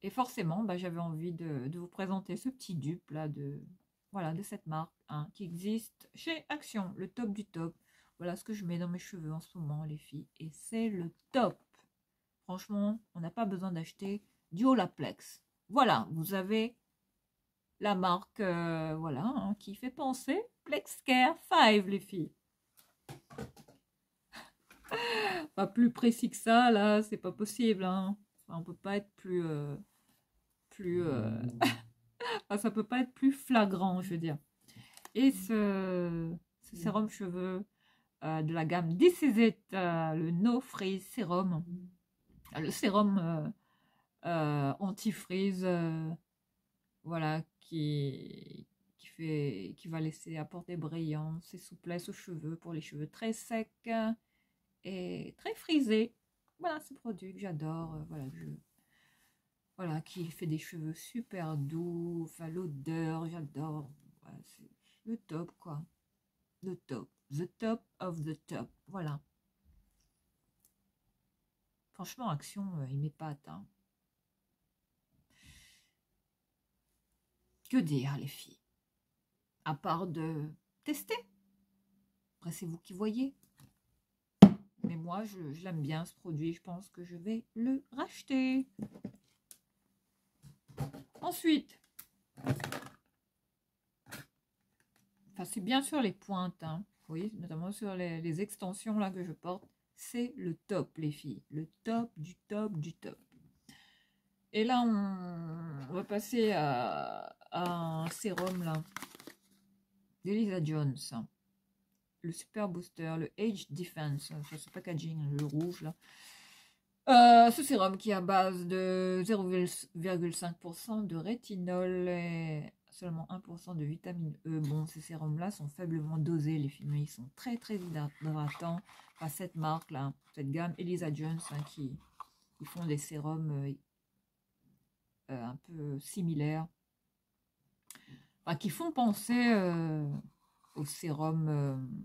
Et forcément, bah, j'avais envie de vous présenter ce petit dupe là de cette marque, hein, qui existe chez Action, le top du top. Voilà ce que je mets dans mes cheveux en ce moment, les filles, et c'est le top. Franchement, on n'a pas besoin d'acheter du Olaplex. Voilà, vous avez la marque, voilà, hein, qui fait penser Plexcare 5, les filles. Pas plus précis que ça, là, c'est pas possible, hein. Enfin, on peut pas être enfin, ça peut pas être plus flagrant, je veux dire. Et ce sérum cheveux de la gamme This Is It, le No Freeze Sérum, le sérum anti-freeze, voilà, qui va laisser apporter brillance et souplesse aux cheveux pour les cheveux très secs et très frisés. Voilà, ce produit que j'adore, voilà, qui fait des cheveux super doux, enfin l'odeur, j'adore. Voilà, c'est le top, quoi. Le top. The top of the top. Voilà. Franchement, Action, il m'épate, hein. Que dire, les filles? À part de tester. Après, c'est vous qui voyez. Mais moi, je l'aime bien, ce produit. Je pense que je vais le racheter. Ensuite, enfin, c'est bien sur les pointes, hein. Oui, notamment sur les extensions là que je porte. C'est le top, les filles. Le top du top du top. Et là, on va passer à un sérum là d'Elisa Jones. Le Super Booster, le Age Defense, sur ce packaging, le rouge là. Ce sérum qui est à base de 0,5% de rétinol et seulement 1% de vitamine E. Bon, ces sérums-là sont faiblement dosés, les filles, mais ils sont très très hydratants. Enfin, cette marque-là, cette gamme Elisa Jones, hein, qui font des sérums un peu similaires. Enfin, qui font penser au sérum...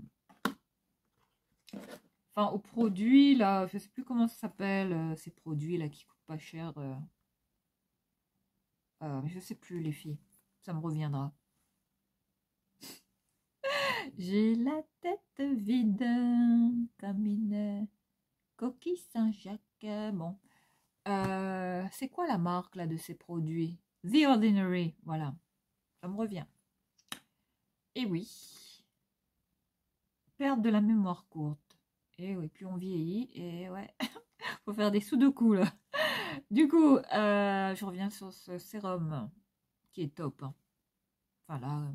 Enfin, aux produits, là, je sais plus comment ça s'appelle, ces produits, là, qui coûtent pas cher. Je sais plus, les filles. Ça me reviendra. J'ai la tête vide, comme une coquille Saint-Jacques. Bon. C'est quoi la marque, là, de ces produits? The Ordinary, voilà. Ça me revient. Et oui. Perte de la mémoire courte. Et oui, plus on vieillit, et ouais, faut faire des sudoku là. Du coup, je reviens sur ce sérum qui est top, hein. Voilà.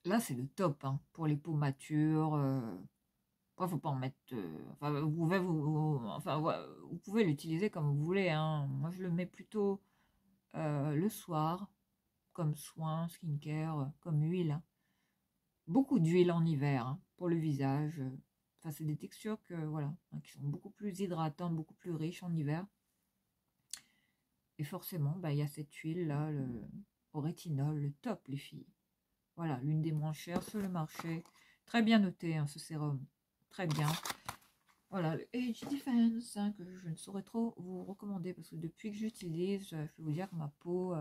Là, c'est le top, hein, pour les peaux matures. Après, faut pas en mettre... enfin, vous pouvez l'utiliser comme vous voulez, hein. Moi, je le mets plutôt le soir, comme soin, skincare, comme huile, hein. Beaucoup d'huile en hiver, hein, pour le visage. Enfin, c'est des textures que, voilà, hein, qui sont beaucoup plus hydratantes, beaucoup plus riches en hiver. Et forcément, bah, il y a cette huile-là, au rétinol, le top, les filles. Voilà, l'une des moins chères sur le marché. Très bien noté, hein, ce sérum. Très bien. Voilà, le Age Defense, hein, que je ne saurais trop vous recommander parce que depuis que j'utilise, je vais vous dire que ma peau...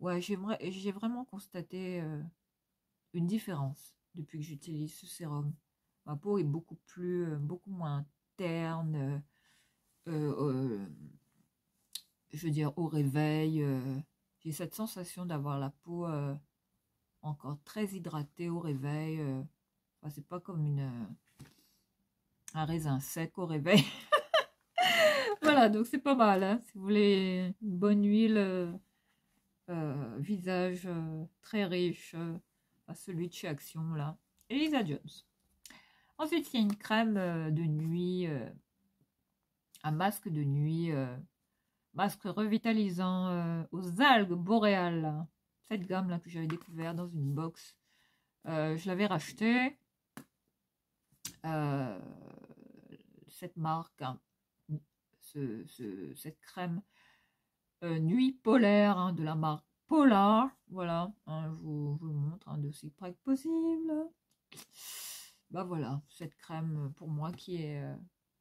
ouais, j'ai vraiment constaté une différence depuis que j'utilise ce sérum. Ma peau est beaucoup moins terne. Je veux dire, au réveil, j'ai cette sensation d'avoir la peau encore très hydratée au réveil. Enfin, c'est pas comme un raisin sec au réveil. Voilà, donc c'est pas mal, hein, si vous voulez une bonne huile, visage très riche, à celui de chez Action, là. Elisa Jones. Ensuite, il y a une crème de nuit, un masque de nuit, masque revitalisant aux algues boréales, là. Cette gamme là que j'avais découvert dans une box. Je l'avais racheté. Cette marque, hein, cette crème nuit polaire, hein, de la marque Polar. Voilà, hein, je vous montre, hein, de si près que possible. Bah voilà, cette crème pour moi qui est...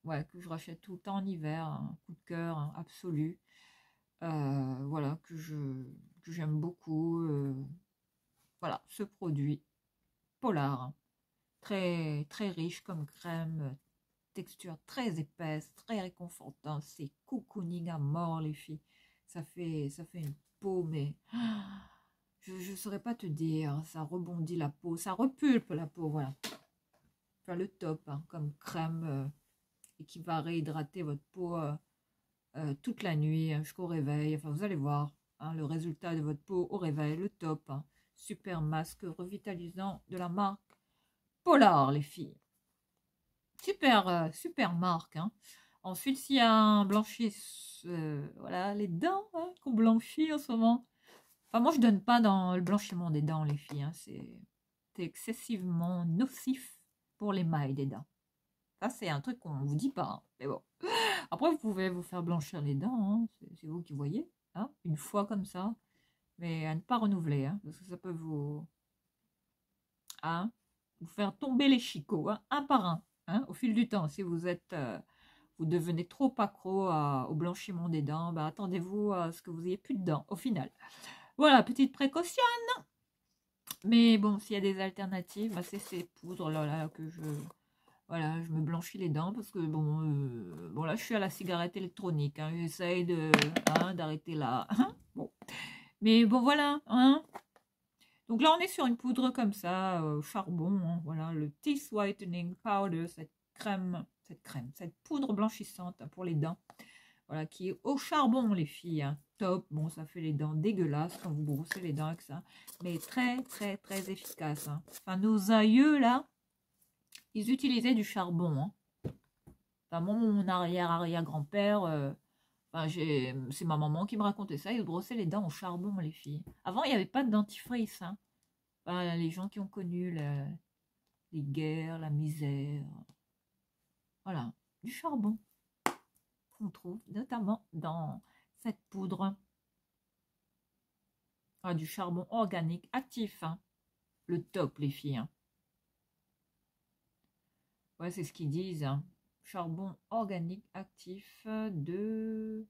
ouais, que je rachète tout le temps en hiver. Un coup de cœur, hein, absolu. Voilà, que j'aime beaucoup. Voilà, ce produit Polar, hein, très, très riche comme crème, texture très épaisse, très réconfortante, c'est cocooning à mort les filles. Ça fait une peau, mais je ne saurais pas te dire, ça rebondit la peau, ça repulpe la peau, voilà. Enfin, le top, hein, comme crème et qui va réhydrater votre peau toute la nuit jusqu'au réveil. Enfin, vous allez voir, hein, le résultat de votre peau au réveil, le top, hein. Super masque revitalisant de la marque Polar, les filles. Super, super marque, hein. Ensuite, s'il y a un blanchis, voilà, les dents, hein, qu'on blanchit en ce moment. Enfin, moi, je donne pas dans le blanchiment des dents, les filles, hein. C'est excessivement nocif pour l'émail des dents. Ça, c'est un truc qu'on vous dit pas, hein. Mais bon. Après, vous pouvez vous faire blanchir les dents, hein. C'est vous qui voyez, hein, une fois comme ça. Mais à ne pas renouveler, hein, parce que ça peut hein, vous faire tomber les chicots, hein, un par un, hein, au fil du temps. Si vous êtes, vous devenez trop accro au blanchiment des dents, bah, attendez-vous à ce que vous ayez plus de dents au final. Voilà, petite précaution. Mais bon, s'il y a des alternatives, bah, c'est ces poudres là, que voilà, je me blanchis les dents parce que bon là, je suis à la cigarette électronique, hein, j'essaye d'arrêter là. Bon, mais bon voilà, hein. Donc là, on est sur une poudre comme ça, charbon, hein, voilà, le Teeth Whitening Powder, cette poudre blanchissante, hein, pour les dents, voilà, qui est au charbon, les filles, hein, top. Bon, ça fait les dents dégueulasses quand vous brossez les dents avec ça, mais très, très, très efficace, hein. Enfin, nos aïeux, là, ils utilisaient du charbon, hein. Enfin, mon arrière-arrière-grand-père, enfin, c'est ma maman qui me racontait ça, ils brossaient les dents au charbon, les filles. Avant, il n'y avait pas de dentifrice, hein. Enfin, les gens qui ont connu les guerres, la misère. Voilà, du charbon qu'on trouve notamment dans cette poudre. Ah, du charbon organique actif, hein. Le top, les filles, hein. Ouais, c'est ce qu'ils disent, hein. Charbon organique actif de...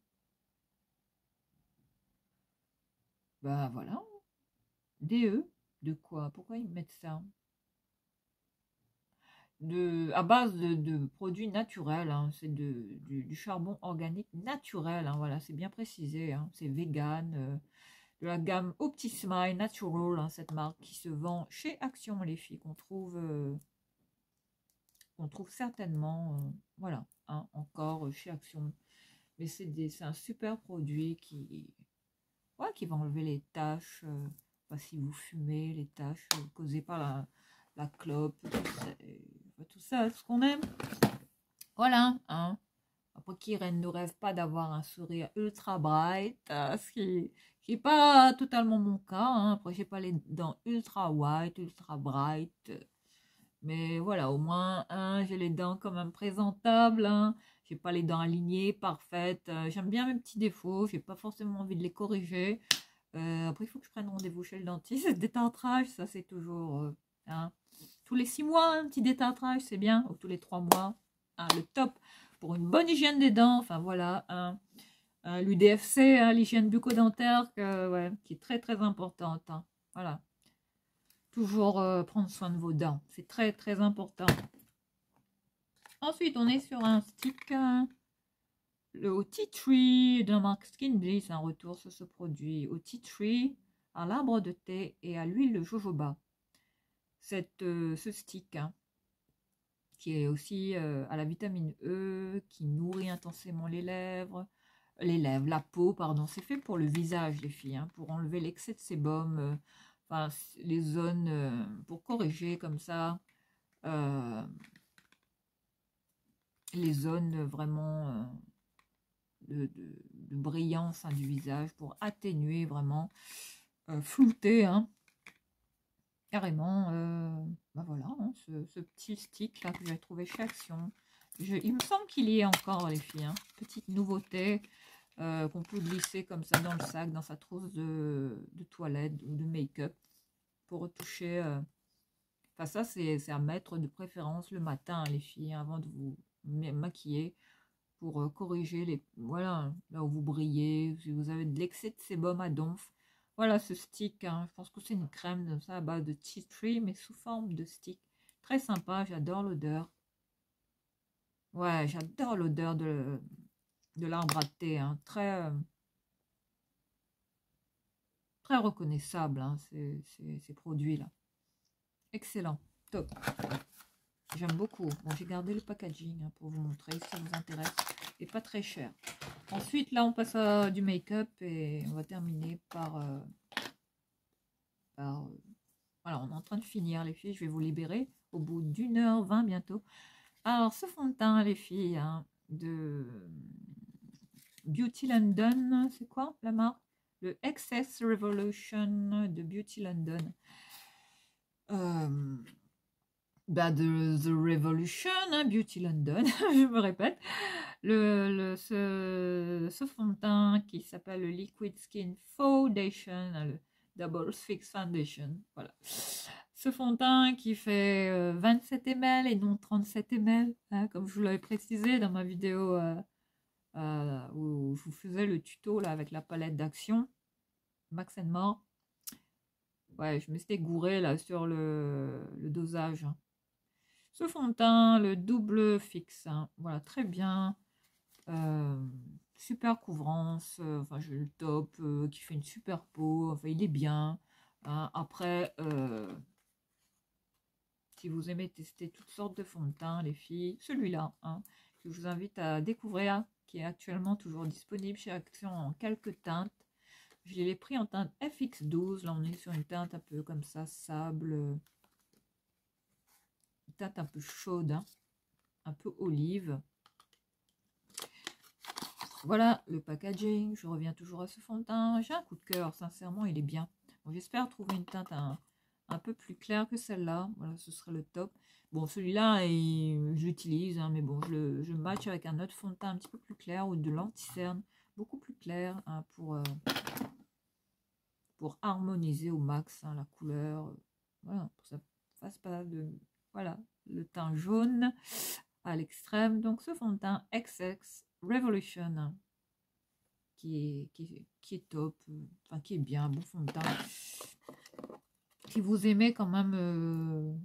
Bah voilà, DE. De quoi? Pourquoi ils mettent ça? À base de produits naturels, hein. C'est du charbon organique naturel, hein. Voilà, c'est bien précisé, hein. C'est vegan, de la gamme Optismile Natural, hein, cette marque qui se vend chez Action, les filles, qu'on trouve certainement, voilà, hein, encore chez Action. Mais c'est un super produit ouais, qui va enlever les taches, enfin, si vous fumez, les taches causées par la clope, tout ça, ce qu'on aime. Voilà, hein. Après, qui ne rêve pas d'avoir un sourire ultra bright, ce qui n'est pas totalement mon cas. Hein. Après, j'ai pas les dents ultra white, ultra bright. Mais voilà, au moins, hein, j'ai les dents quand même présentables. Hein. J'ai pas les dents alignées, parfaites. J'aime bien mes petits défauts. J'ai pas forcément envie de les corriger. Après, il faut que je prenne rendez-vous chez le dentiste. Détartrage, ça c'est toujours... hein. Tous les 6 mois, un petit détartrage, c'est bien. Ou tous les 3 mois. Hein, le top pour une bonne hygiène des dents. Enfin voilà, hein. L'UDFC, hein, l'hygiène bucco-dentaire, ouais, qui est très très importante. Hein. Voilà. Toujours prendre soin de vos dents. C'est très très important. Ensuite, on est sur un stick... le tea tree de la marque Skin Bliss, un retour sur ce produit au tea tree, à l'arbre de thé et à l'huile de jojoba. Ce stick, hein, qui est aussi à la vitamine E, qui nourrit intensément la peau, pardon. C'est fait pour le visage, les filles, hein, pour enlever l'excès de sébum, enfin, les zones, pour corriger comme ça les zones vraiment... de brillance, hein, du visage pour atténuer vraiment, flouter, hein, carrément. Ben voilà, hein, ce petit stick là que j'ai trouvé chez Action. Il me semble qu'il y est encore, les filles. Hein, petite nouveauté qu'on peut glisser comme ça dans le sac, dans sa trousse de toilette ou de make-up pour retoucher. Enfin, ça, c'est à mettre de préférence le matin, les filles, hein, avant de vous maquiller, pour corriger les... Voilà, là où vous brillez, si vous avez de l'excès de sébum à donf. Voilà ce stick, hein, je pense que c'est une crème de ça à base de tea tree, mais sous forme de stick. Très sympa, j'adore l'odeur. Ouais, j'adore l'odeur de l'arbre à thé, hein, très, très reconnaissable, hein, ces produits-là. Excellent, top. J'aime beaucoup. Bon, j'ai gardé le packaging, hein, pour vous montrer si ça vous intéresse. Et pas très cher. Ensuite, là, on passe à du make-up et on va terminer par... voilà, on est en train de finir, les filles. Je vais vous libérer au bout d'1h20 bientôt. Alors, ce fond de teint, les filles, hein, de Beauty London, c'est quoi la marque? Le Excess Revolution de Beauty London. Bah de The Revolution, hein, Beauty London, je me répète. Ce fond de teint qui s'appelle le Liquid Skin Foundation, hein, le Double Fix Foundation. Voilà. Ce fond de teint qui fait 27 ml et non 37 ml, hein, comme je vous l'avais précisé dans ma vidéo où je vous faisais le tuto là, avec la palette d'action Max More. Ouais, je me suis gourée là sur le dosage. Hein. Ce fond de teint, le double fixe, hein. Voilà, très bien. Super couvrance. Enfin, j'ai le top qui fait une super peau. Enfin, il est bien. Hein. Après, si vous aimez tester toutes sortes de fonds de teint, les filles, celui-là, hein, que je vous invite à découvrir, qui est actuellement toujours disponible chez Action en quelques teintes. Je l'ai pris en teinte FX12. Là, on est sur une teinte un peu comme ça, sable. Teinte un peu chaude, hein, un peu olive. Voilà le packaging. Je reviens toujours à ce fond de teint. J'ai un coup de cœur, sincèrement, il est bien. Bon, j'espère trouver une teinte un peu plus claire que celle-là. Voilà, ce serait le top. Bon, celui-là, j'utilise, hein, mais bon, je match avec un autre fond de teint un petit peu plus clair ou de l'anti-cerne beaucoup plus clair, hein, pour harmoniser au max, hein, la couleur. Voilà, pour que ça fasse pas de... Voilà, le teint jaune à l'extrême. Donc ce fond de teint XX Revolution, hein, qui est top, enfin qui est bien, bon fond de teint. Si vous aimez quand même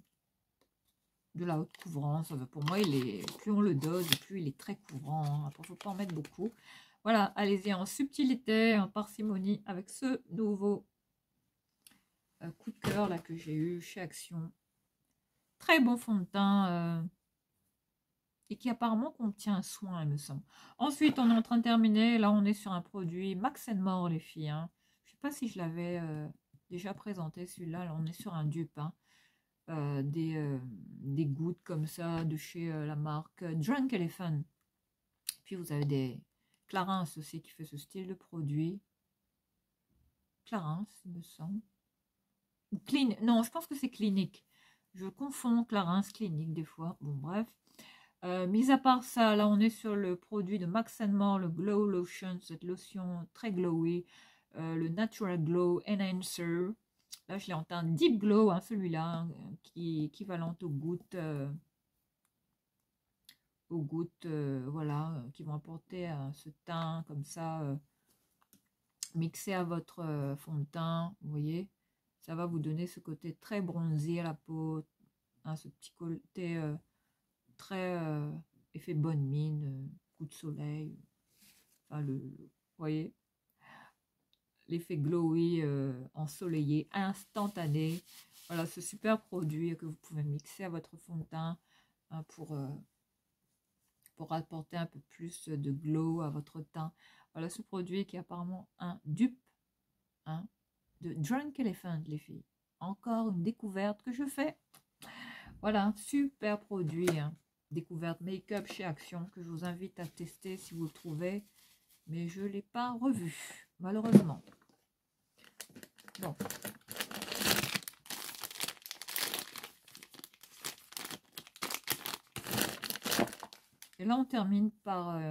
de la haute couvrance, pour moi, plus on le dose, plus il est très couvrant. Hein. Après, il ne faut pas en mettre beaucoup. Voilà, allez-y en subtilité, en parcimonie, avec ce nouveau coup de cœur là que j'ai eu chez Action. Très bon fond de teint et qui apparemment contient un soin, il me semble. Ensuite, on est en train de terminer. Là, on est sur un produit Max More, les filles. Hein. Je ne sais pas si je l'avais déjà présenté, celui-là. Là, on est sur un dupe. Hein. des gouttes comme ça de chez la marque Drunk Elephant. Puis vous avez des Clarins aussi qui fait ce style de produit. Clarins, il me semble. Non, je pense que c'est Clinique. Je confonds Clarins, Clinique des fois. Bon, bref. Mis à part ça, là, on est sur le produit de Max More, le Glow Lotion, cette lotion très glowy. Le Natural Glow Enhancer. Là, je l'ai en teint Deep Glow, hein, celui-là, hein, qui est équivalente aux gouttes. Voilà, qui vont apporter ce teint comme ça, mixé à votre fond de teint, vous voyez, ça va vous donner ce côté très bronzé à la peau, hein, ce petit côté très effet bonne mine, coup de soleil, enfin vous voyez, l'effet glowy, ensoleillé, instantané. Voilà, ce super produit que vous pouvez mixer à votre fond de teint, hein, pour apporter un peu plus de glow à votre teint. Voilà ce produit qui est apparemment un dupe, hein, de Drunk Elephant, les filles. Encore une découverte que je fais. Voilà, super produit, hein. Découverte make-up chez Action que je vous invite à tester si vous le trouvez. Mais je ne l'ai pas revu, malheureusement. Bon. Et là, on termine par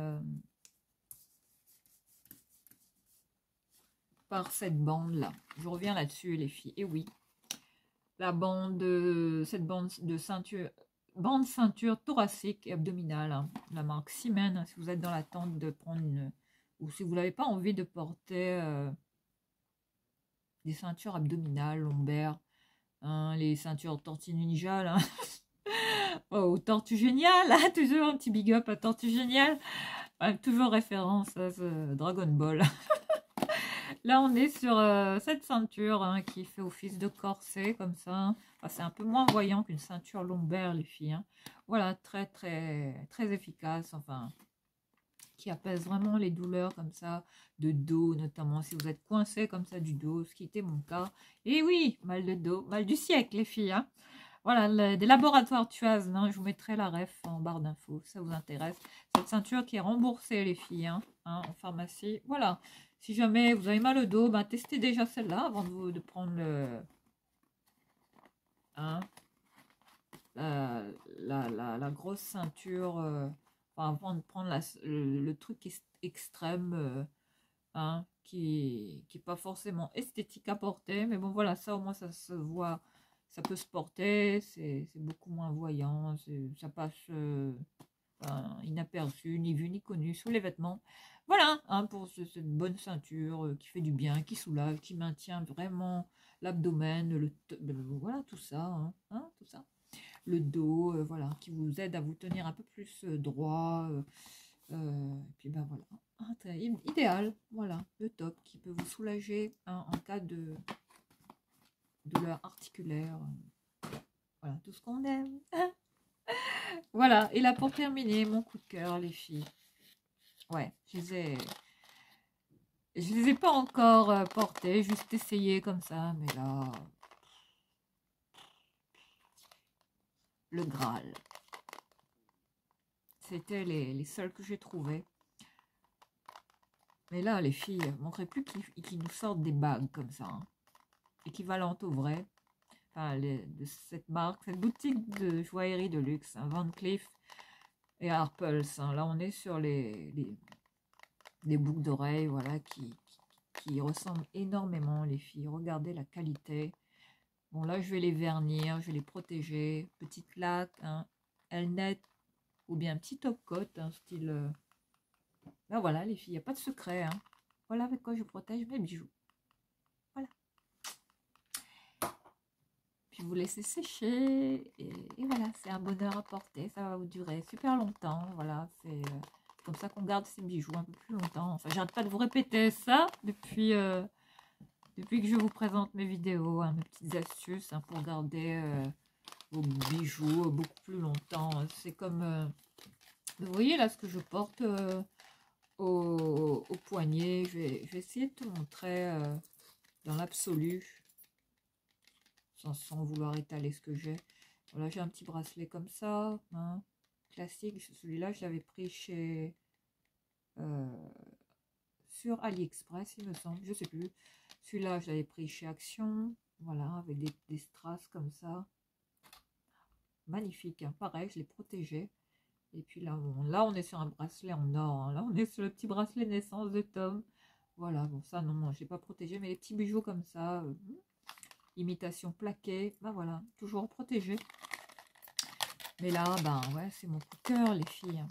cette bande-là. Je reviens là-dessus, les filles. Et oui, la bande, cette bande de ceinture, ceinture thoracique et abdominale, hein, la marque Siemens, hein, si vous êtes dans l'attente de prendre une, ou si vous n'avez pas envie de porter des ceintures abdominales, lombaires, hein, les ceintures Tortue Ninja, là. Oh, Tortue Géniale, hein, toujours un petit big up à Tortue Géniale, toujours référence à ce Dragon Ball. Là, on est sur cette ceinture, hein, qui fait office de corset, comme ça. Enfin, c'est un peu moins voyant qu'une ceinture lombaire, les filles, hein. Voilà, très, très, très efficace, enfin, qui apaise vraiment les douleurs, comme ça, de dos, notamment, si vous êtes coincé comme ça du dos, ce qui était mon cas. Et oui, mal de dos, mal du siècle, les filles, hein. Voilà, des laboratoires Tuaz, hein, je vous mettrai la ref en barre d'infos, ça vous intéresse. Cette ceinture qui est remboursée, les filles, hein, en pharmacie. Voilà, si jamais vous avez mal au dos, ben, testez déjà celle-là avant de prendre hein, la grosse ceinture, enfin, avant de prendre le truc extrême, hein, qui n'est pas forcément esthétique à porter. Mais bon, voilà, ça au moins, ça se voit. Ça peut se porter, c'est beaucoup moins voyant, ça passe inaperçu, ni vu ni connu sous les vêtements. Voilà, hein, pour cette bonne ceinture qui fait du bien, qui soulage, qui maintient vraiment l'abdomen, voilà, tout ça, hein, tout ça. Le dos, voilà, qui vous aide à vous tenir un peu plus droit. Et puis ben voilà, idéal, voilà, le top qui peut vous soulager, hein, en cas de douleur articulaire, voilà, tout ce qu'on aime. Voilà, et là pour terminer, mon coup de cœur, les filles. Ouais, je les ai pas encore portées, juste essayé comme ça, mais là, le Graal. C'était les seuls que j'ai trouvés. Mais là, les filles, il ne manquerait plus qu'ils nous sortent des bagues comme ça, hein, équivalentes au vrai. Enfin, de cette marque, cette boutique de joaillerie de luxe, hein, Van Cleef et Arpels, hein. Là, on est sur les boucles d'oreilles, voilà, qui ressemblent énormément, les filles. Regardez la qualité. Bon, là, je vais les vernir, je vais les protéger. Petite laque, hein, Elnet, ou bien petit top coat, hein, style... Ben voilà, les filles, il n'y a pas de secret, hein. Voilà avec quoi je protège mes bijoux. Voilà. Puis vous laissez sécher. Et voilà, c'est un bonheur à porter. Ça va vous durer super longtemps. Voilà, c'est comme ça qu'on garde ses bijoux un peu plus longtemps. Enfin, j'arrête pas de vous répéter ça depuis que je vous présente mes vidéos, hein, mes petites astuces, hein, pour garder vos bijoux beaucoup plus longtemps. C'est comme, vous voyez là ce que je porte au poignet. Je vais essayer de te montrer dans l'absolu sans vouloir étaler ce que j'ai. Voilà, j'ai un petit bracelet comme ça, hein, classique. Celui-là, je l'avais pris chez sur AliExpress, il me semble, je sais plus. Celui-là, je l'avais pris chez Action, voilà, avec des strass comme ça. Magnifique, hein. Pareil, je l'ai protégé. Et puis là, on est sur un bracelet en or, hein. Là, on est sur le petit bracelet naissance de Tom. Voilà, bon, ça, non, je n'ai pas protégé, mais les petits bijoux comme ça, imitation plaquée, ben voilà, toujours protégé. Mais là, ben ouais, c'est mon coup de cœur, les filles, hein.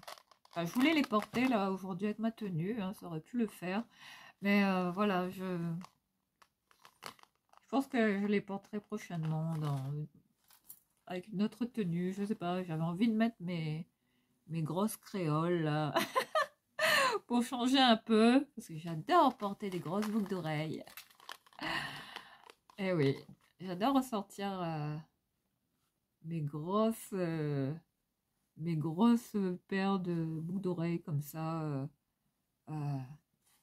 Enfin, je voulais les porter là aujourd'hui avec ma tenue, hein, ça aurait pu le faire. Mais voilà, je pense que je les porterai prochainement avec une autre tenue. Je sais pas, j'avais envie de mettre mes grosses créoles là, pour changer un peu. Parce que j'adore porter des grosses boucles d'oreilles. Eh oui, j'adore ressortir mes grosses paires de boucles d'oreilles comme ça.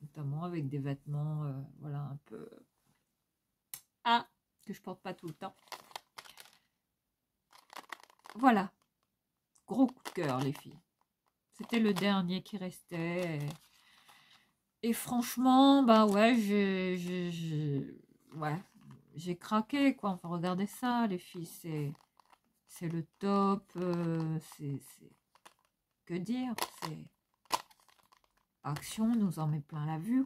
Notamment avec des vêtements, voilà, un peu... Ah, que je porte pas tout le temps. Voilà, gros coup de cœur, les filles. C'était le dernier qui restait. Et franchement, bah ouais, j'ai craqué, quoi. Enfin, regardez ça, les filles, c'est le top. Que dire, c'est... Action nous en met plein la vue.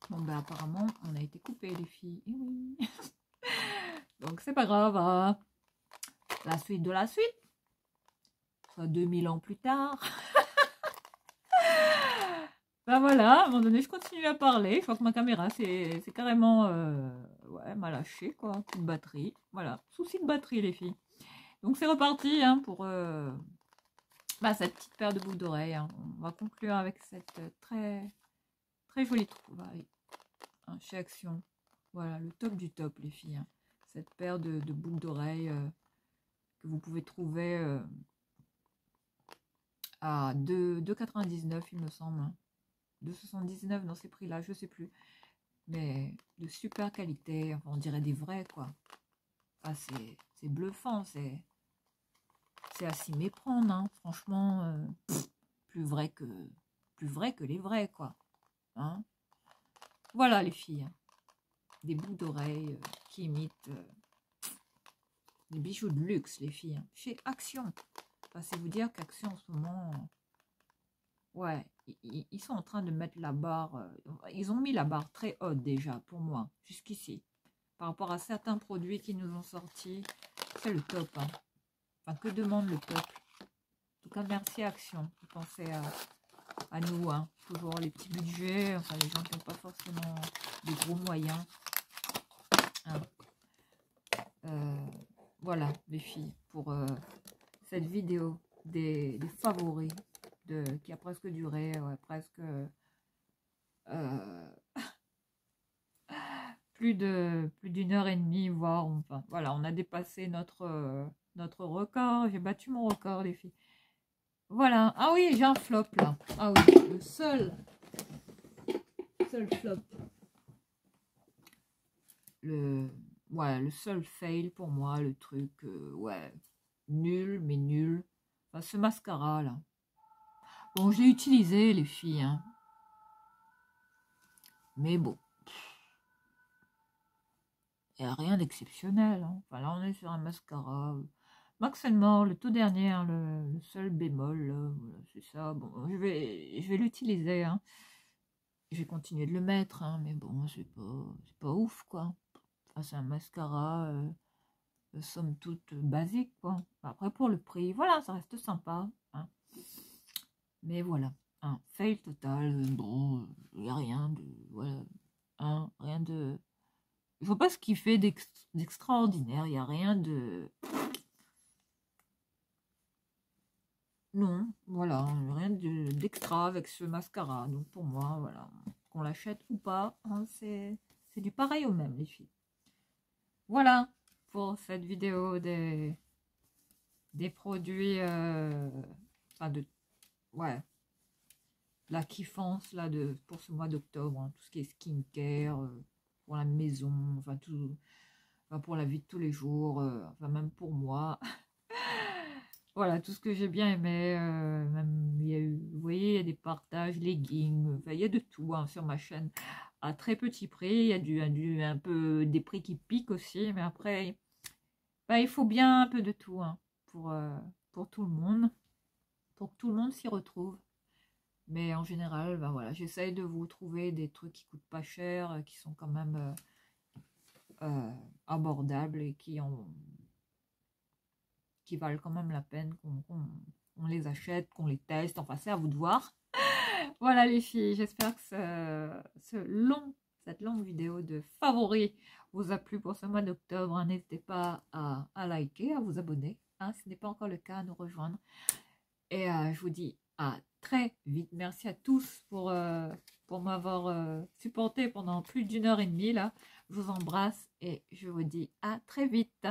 Bon, ben apparemment, on a été coupé, les filles. Et oui. Donc, c'est pas grave, hein. La suite de la suite. Soit 2000 ans plus tard. Ben voilà, à un moment donné, je continue à parler. Je crois que ma caméra, c'est carrément... ouais, m'a lâché, quoi. Une batterie. Voilà, souci de batterie, les filles. Donc, c'est reparti, hein, pour... cette petite paire de boucles d'oreilles, hein. On va conclure avec cette très, très jolie trouvaille, hein, chez Action. Voilà, le top du top, les filles, hein. Cette paire de boucles d'oreilles que vous pouvez trouver à 2,99 il me semble. 2,79 dans ces prix-là, je sais plus. Mais de super qualité, enfin, on dirait des vrais, quoi. Ah, c'est bluffant, c'est à s'y méprendre, hein. Franchement, plus vrai que les vrais, quoi. Hein, voilà, les filles, hein. Des boucles d'oreilles qui imitent des bijoux de luxe, les filles, hein. Chez Action. Enfin, c'est vous dire qu'Action, en ce moment, ouais, ils sont en train de mettre la barre. Ils ont mis la barre très haute déjà, pour moi, jusqu'ici. Par rapport à certains produits qui nous ont sortis, c'est le top, hein. Enfin, que demande le peuple? En tout cas, merci Action. Vous pensez à nous, hein. Toujours les petits budgets, enfin, les gens qui n'ont pas forcément de gros moyens, hein. Voilà, les filles, pour cette vidéo des favoris qui a presque duré, ouais, presque plus d'une heure et demie, voire, enfin, voilà, on a dépassé notre record. J'ai battu mon record, les filles. Voilà. Ah oui, j'ai un flop, là. Ah oui, le seul flop. Le seul fail pour moi, le truc, ouais, nul, mais nul. Enfin, ce mascara, là. Bon, je l'ai utilisé, les filles, hein. Mais bon. Il n'y a rien d'exceptionnel, hein. Enfin, là, on est sur un mascara. Max Mort, le tout dernier, hein, le seul bémol, là, voilà, c'est ça. Bon, je vais l'utiliser, hein. Je vais continuer de le mettre, hein, mais bon, c'est pas ouf, quoi. Enfin, c'est un mascara, somme toute, basique, quoi. Après, pour le prix, voilà, ça reste sympa, hein. Mais voilà, un fail total. Bon, il n'y a rien de... Voilà, hein, rien de... Je vois pas ce qu'il fait d'extraordinaire. Il n'y a rien de... Non, voilà, rien d'extra avec ce mascara. Donc pour moi, voilà, qu'on l'achète ou pas, hein, c'est du pareil au même, les filles. Voilà pour cette vidéo des produits, enfin ouais, la kiffance là pour ce mois d'octobre, hein, tout ce qui est skincare, pour la maison, enfin tout. enfin, pour la vie de tous les jours, enfin même pour moi. Voilà, tout ce que j'ai bien aimé, même il y a eu, vous voyez, il y a des partages, leggings, enfin, il y a de tout hein, sur ma chaîne à très petit prix. Il y a un peu des prix qui piquent aussi, mais après, bah, il faut bien un peu de tout hein, pour tout le monde, pour que tout le monde s'y retrouve. Mais en général, bah, voilà, j'essaye de vous trouver des trucs qui coûtent pas cher, qui sont quand même abordables et qui valent quand même la peine qu'on les achète, qu'on les teste. Enfin, c'est à vous de voir. Voilà les filles, j'espère que cette longue vidéo de favoris vous a plu pour ce mois d'octobre. N'hésitez pas à liker, à vous abonner. Hein, ce n'est pas encore le cas, à nous rejoindre. Et je vous dis à très vite. Merci à tous pour m'avoir supporté pendant plus d'1 heure et demie là. Je vous embrasse et je vous dis à très vite.